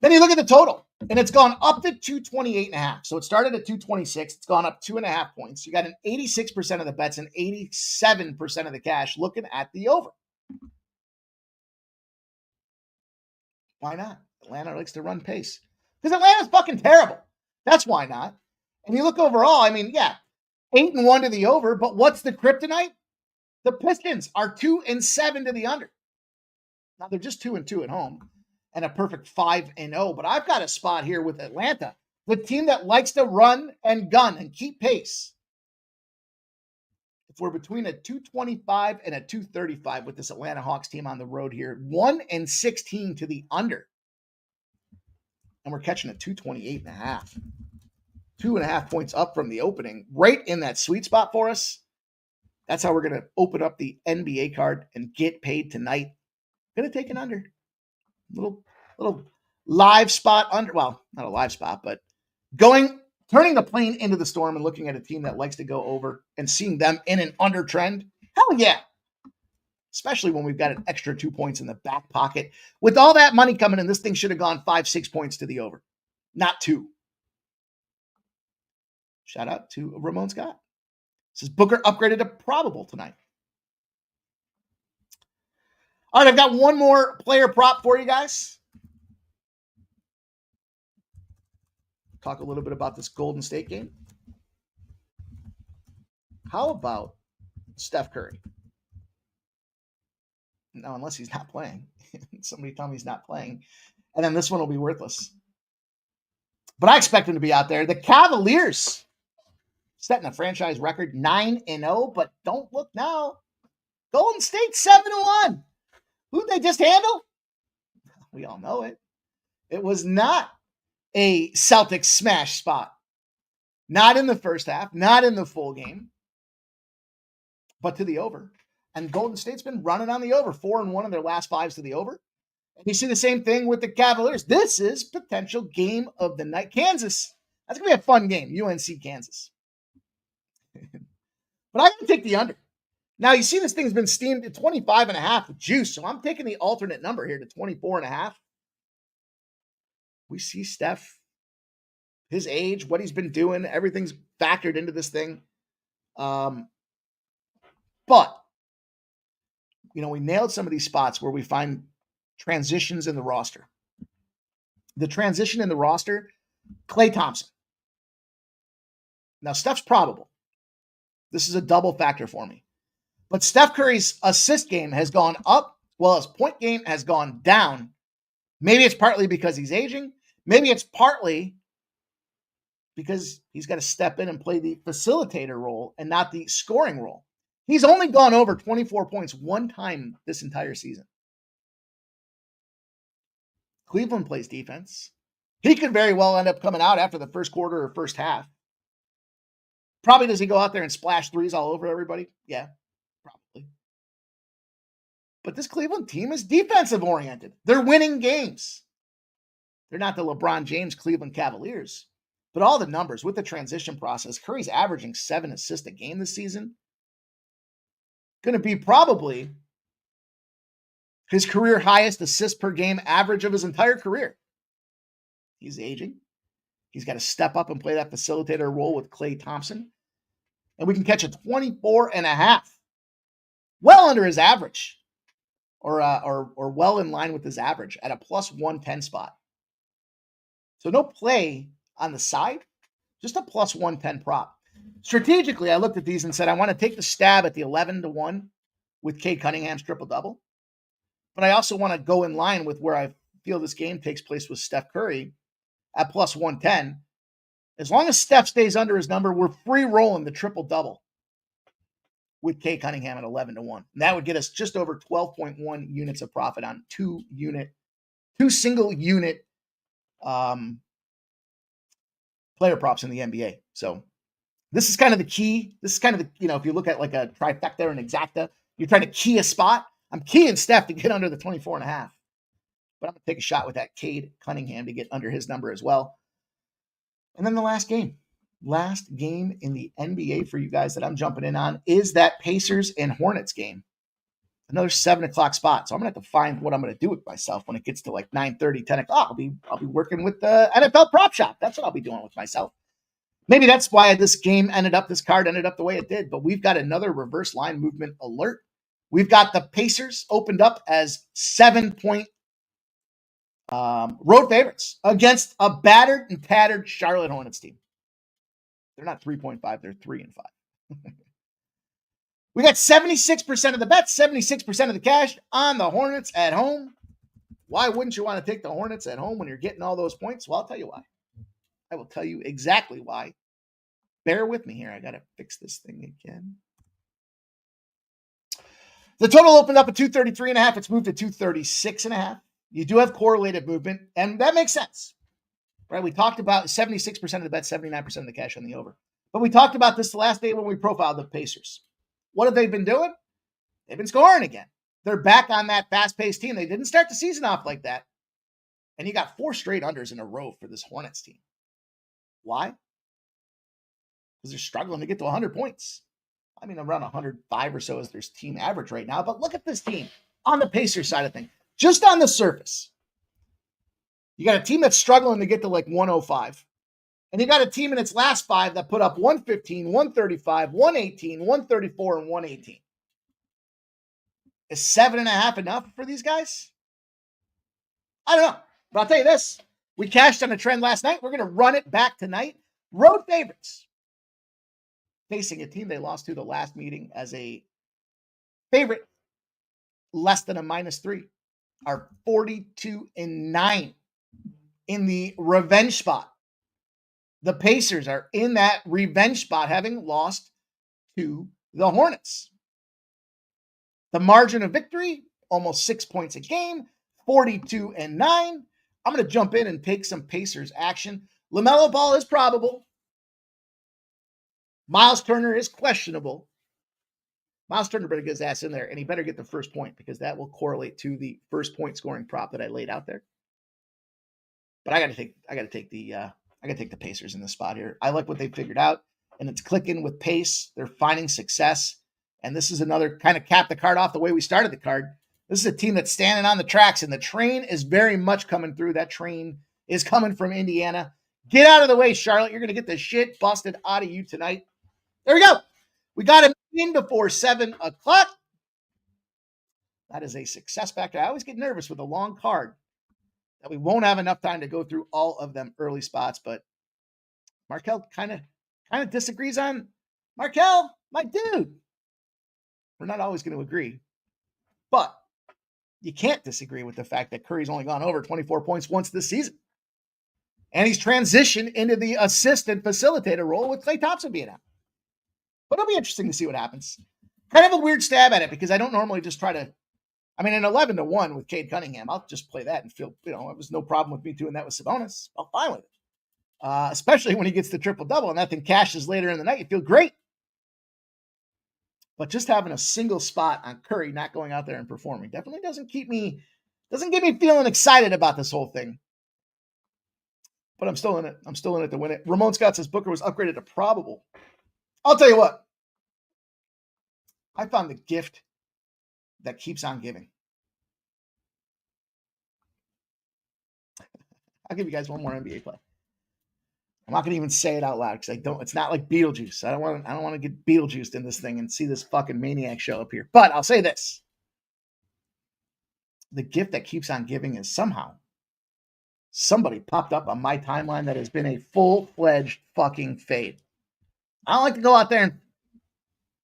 Then you look at the total, and it's gone up to 228.5. So it started at 226. It's gone up 2.5 points. You got an 86% of the bets and 87% of the cash looking at the over. Why not? Atlanta likes to run pace. Because Atlanta's fucking terrible. That's why not. And you look overall, I mean, yeah, 8-1 to the over, but what's the kryptonite? The Pistons are 2-7 to the under. Now they're just 2-2 at home and a perfect 5-0. But I've got a spot here with Atlanta, the team that likes to run and gun and keep pace. If we're between a 225 and a 235 with this Atlanta Hawks team on the road here, 1-16 to the under. And we're catching a 228.5. 2.5 points up from the opening, right in that sweet spot for us. That's how we're going to open up the NBA card and get paid tonight. Going to take an under. Little live spot under. Well, not a live spot, but turning the plane into the storm and looking at a team that likes to go over and seeing them in an under trend. Hell yeah. Especially when we've got an extra 2 points in the back pocket. With all that money coming in, this thing should have gone 5-6 points to the over, not 2. Shout out to Ramon Scott. Says Booker upgraded to probable tonight. All right, I've got one more player prop for you guys. Talk a little bit about this Golden State game. How about Steph Curry? No, unless he's not playing. Somebody tell me he's not playing. And then this one will be worthless. But I expect him to be out there. The Cavaliers setting a franchise record 9-0, but don't look now. Golden State 7-1. Who'd they just handle? We all know it. It was not a Celtics smash spot. Not in the first half, not in the full game, but to the over. And Golden State's been running on the over, 4-1 in their last 5s to the over. And you see the same thing with the Cavaliers. This is potential game of the night. Kansas That's going to be a fun game, UNC, Kansas. But I'm going to take the under. Now, you see this thing's been steamed at 25.5 with juice, so I'm taking the alternate number here to 24.5. We see Steph, his age, what he's been doing, everything's factored into this thing. But, we nailed some of these spots where we find transitions in the roster. The transition in the roster, Klay Thompson. Now, Steph's probable. This is a double factor for me. But Steph Curry's assist game has gone up, while his point game has gone down. Maybe it's partly because he's aging. Maybe it's partly because he's got to step in and play the facilitator role and not the scoring role. He's only gone over 24 points one time this entire season. Cleveland plays defense. He could very well end up coming out after the first quarter or first half. Probably does he go out there and splash threes all over everybody? Yeah, probably. But this Cleveland team is defensive oriented. They're winning games. They're not the LeBron James Cleveland Cavaliers. But all the numbers with the transition process, Curry's averaging 7 assists a game this season. Going to be probably his career highest assist per game average of his entire career. He's aging. He's got to step up and play that facilitator role with Klay Thompson. And we can catch a 24.5. Well under his average. Or well in line with his average at a plus 110 spot. So no play on the side, just a plus 110 prop. Strategically, I looked at these and said, I want to take the stab at the 11-1 with Cade Cunningham's triple-double. But I also want to go in line with where I feel this game takes place with Steph Curry at plus 110. As long as Steph stays under his number, we're free rolling the triple-double with Cade Cunningham at 11-1. And that would get us just over 12.1 units of profit on two single unit player props in the NBA. So this is kind of the key. This is kind of the, if you look at like a trifecta or an exacta, you're trying to key a spot. I'm keying Steph to get under the 24.5. But I'm going to take a shot with that Cade Cunningham to get under his number as well. And then the last game in the NBA for you guys that I'm jumping in on is that Pacers and Hornets game. Another 7 o'clock spot. So I'm going to have to find what I'm going to do with myself when it gets to like 9:30, 10 o'clock. I'll be working with the NFL prop shop. That's what I'll be doing with myself. Maybe that's why this card ended up the way it did. But we've got another reverse line movement alert. We've got the Pacers opened up as 7-point road favorites against a battered and tattered Charlotte Hornets team. They're not 3.5, they're 3-5. We got 76% of the bets, 76% of the cash on the Hornets at home. Why wouldn't you want to take the Hornets at home when you're getting all those points? Well, I'll tell you why. I will tell you exactly why. Bear with me here. I got to fix this thing again. The total opened up at 233.5. It's moved to 236.5. You do have correlated movement, and that makes sense. Right? We talked about 76% of the bet, 79% of the cash on the over. But we talked about this the last day when we profiled the Pacers. What have they been doing? They've been scoring again. They're back on that fast-paced team. They didn't start the season off like that. And you got 4 straight unders in a row for this Hornets team. Why? Because they're struggling to get to 100 points. I mean, around 105 or so is their team average right now. But look at this team on the Pacers side of things. Just on the surface, you got a team that's struggling to get to like 105. And you got a team in its last 5 that put up 115, 135, 118, 134, and 118. Is 7.5 enough for these guys? I don't know. But I'll tell you this. We cashed on a trend last night. We're going to run it back tonight. Road favorites. Facing a team they lost to the last meeting as a favorite less than a -3 are 42-9 in the revenge spot. The Pacers are in that revenge spot, having lost to the Hornets. The margin of victory, almost 6 points a game, 42-9. I'm going to jump in and take some Pacers action. LaMelo Ball is probable. Miles Turner is questionable. Miles Turner better get his ass in there, and he better get the first point because that will correlate to the first point scoring prop that I laid out there. But I got to take I got to take the Pacers in this spot here. I like what they figured out, and it's clicking with pace. They're finding success, and this is another kind of cap the card off the way we started the card. This is a team that's standing on the tracks, and the train is very much coming through. That train is coming from Indiana. Get out of the way, Charlotte. You're going to get the shit busted out of you tonight. There we go. We got him in before 7 o'clock. That is a success factor. I always get nervous with a long card that we won't have enough time to go through all of them early spots, but Markel kind of disagrees on Markel, my dude. We're not always going to agree, but you can't disagree with the fact that Curry's only gone over 24 points once this season. And he's transitioned into the assistant facilitator role with Klay Thompson being out. But it'll be interesting to see what happens. Kind of a weird stab at it because I don't normally just try to, an 11-1 with Cade Cunningham, I'll just play that and feel, it was no problem with me doing that with Sabonis. I'm fine with it. Especially when he gets the triple-double and that thing cashes later in the night. You feel great. But just having a single spot on Curry not going out there and performing definitely doesn't get me feeling excited about this whole thing. But I'm still in it. I'm still in it to win it. Ramon Scott says Booker was upgraded to probable. I'll tell you what. I found the gift that keeps on giving. I'll give you guys one more NBA play. I'm not going to even say it out loud because it's not like Beetlejuice. I don't want to get Beetlejuiced in this thing and see this fucking maniac show up here. But I'll say this. The gift that keeps on giving is somehow somebody popped up on my timeline that has been a full-fledged fucking fade. I don't like to go out there and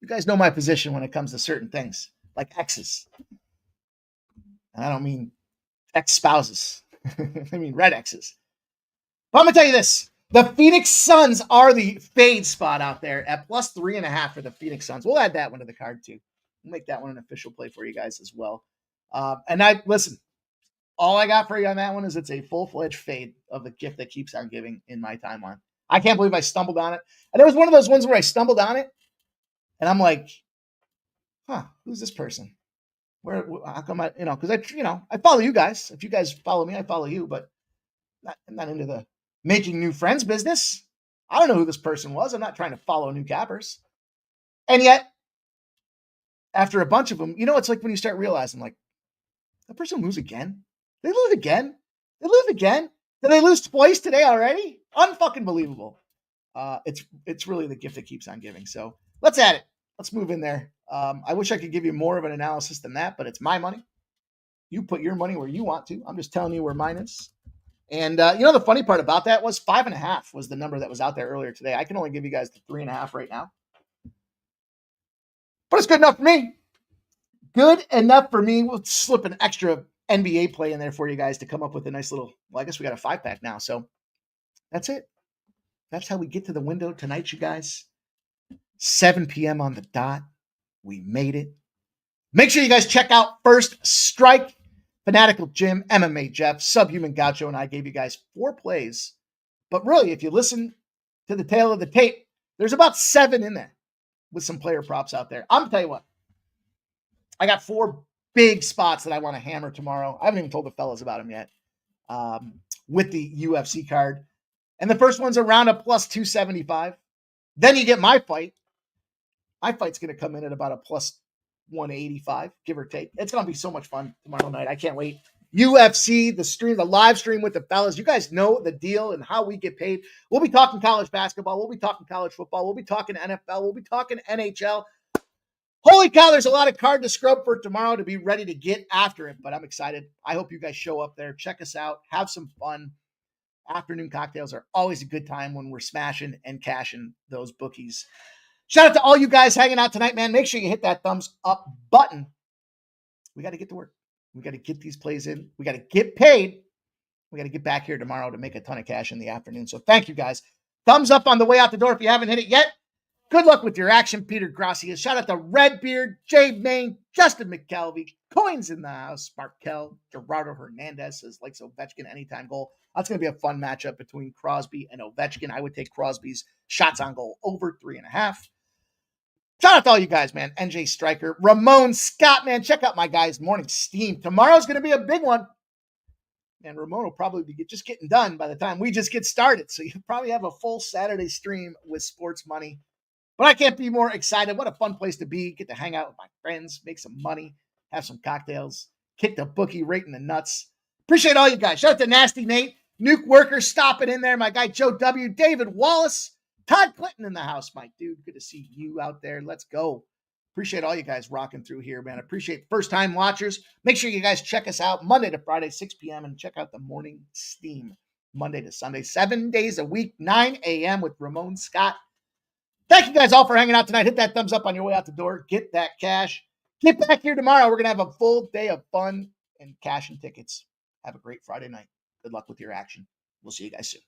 you guys know my position when it comes to certain things, like exes. And I don't mean ex-spouses. I mean red exes. But I'm going to tell you this. The Phoenix Suns are the fade spot out there at plus 3.5 for the Phoenix Suns. We'll add that one to the card too. We'll make that one an official play for you guys as well. Listen, all I got for you on that one is it's a full-fledged fade of the gift that keeps on giving in my timeline. I can't believe I stumbled on it. And it was one of those ones where I stumbled on it and I'm like, who's this person? How come because I follow you guys. If you guys follow me, I follow you, but I'm not into the making new friends business. I don't know who this person was. I'm not trying to follow new cappers. And yet, after a bunch of them, it's like when you start realizing, like, that person lose again? They lose again? They lose again? Did they lose twice today already? Unfucking believable. It's really the gift that keeps on giving. So let's add it. Let's move in there. I wish I could give you more of an analysis than that, but it's my money. You put your money where you want to. I'm just telling you where mine is. And the funny part about that was 5.5 was the number that was out there earlier today. I can only give you guys the 3.5 right now. But it's good enough for me. Good enough for me. We'll slip an extra NBA play in there for you guys to come up with a nice little, I guess we got a 5-pack now. So that's it. That's how we get to the window tonight, you guys. 7 p.m. on the dot. We made it. Make sure you guys check out First Strike, Fanatical Jim, MMA Jeff, Subhuman Gaucho, and I gave you guys 4 plays. But really, if you listen to the tail of the tape, there's about 7 in there with some player props out there. I'm going to tell you what. I got 4 big spots that I want to hammer tomorrow. I haven't even told the fellas about them yet with the UFC card. And the first one's around a plus 275. Then you get my fight. My fight's going to come in at about a plus 185, give or take. It's going to be so much fun tomorrow night. I can't wait. UFC, the live stream with the fellas. You guys know the deal and how we get paid. We'll be talking college basketball. We'll be talking college football. We'll be talking NFL. We'll be talking NHL. Holy cow, there's a lot of card to scrub for tomorrow to be ready to get after it, but I'm excited. I hope you guys show up there. Check us out. Have some fun. Afternoon cocktails are always a good time when we're smashing and cashing those bookies. Shout out to all you guys hanging out tonight, man. Make sure you hit that thumbs up button. We got to get to work. We got to get these plays in. We got to get paid. We got to get back here tomorrow to make a ton of cash in the afternoon. So thank you guys. Thumbs up on the way out the door if you haven't hit it yet. Good luck with your action, Peter Gracia. Shout out to Redbeard, Jay Main, Justin McKelvey, Coins in the house, Markel, Gerardo Hernandez says likes Ovechkin anytime goal. That's going to be a fun matchup between Crosby and Ovechkin. I would take Crosby's shots on goal over 3.5. Shout out to all you guys, man. NJ Striker, Ramon Scott, man. Check out my guys' morning steam. Tomorrow's going to be a big one. And Ramon will probably be just getting done by the time we just get started. So you'll probably have a full Saturday stream with sports money. But I can't be more excited. What a fun place to be. Get to hang out with my friends, make some money, have some cocktails, kick the bookie right in the nuts. Appreciate all you guys. Shout out to Nasty Nate, Nuke Worker stopping in there, my guy Joe W, David Wallace, Todd Clinton in the house, my dude. Good to see you out there. Let's go. Appreciate all you guys rocking through here, man. Appreciate first-time watchers. Make sure you guys check us out Monday to Friday, 6 p.m. and check out the Morning Steam Monday to Sunday, 7 days a week, 9 a.m. with Ramon Scott. Thank you guys all for hanging out tonight. Hit that thumbs up on your way out the door. Get that cash. Get back here tomorrow. We're going to have a full day of fun and cash and tickets. Have a great Friday night. Good luck with your action. We'll see you guys soon.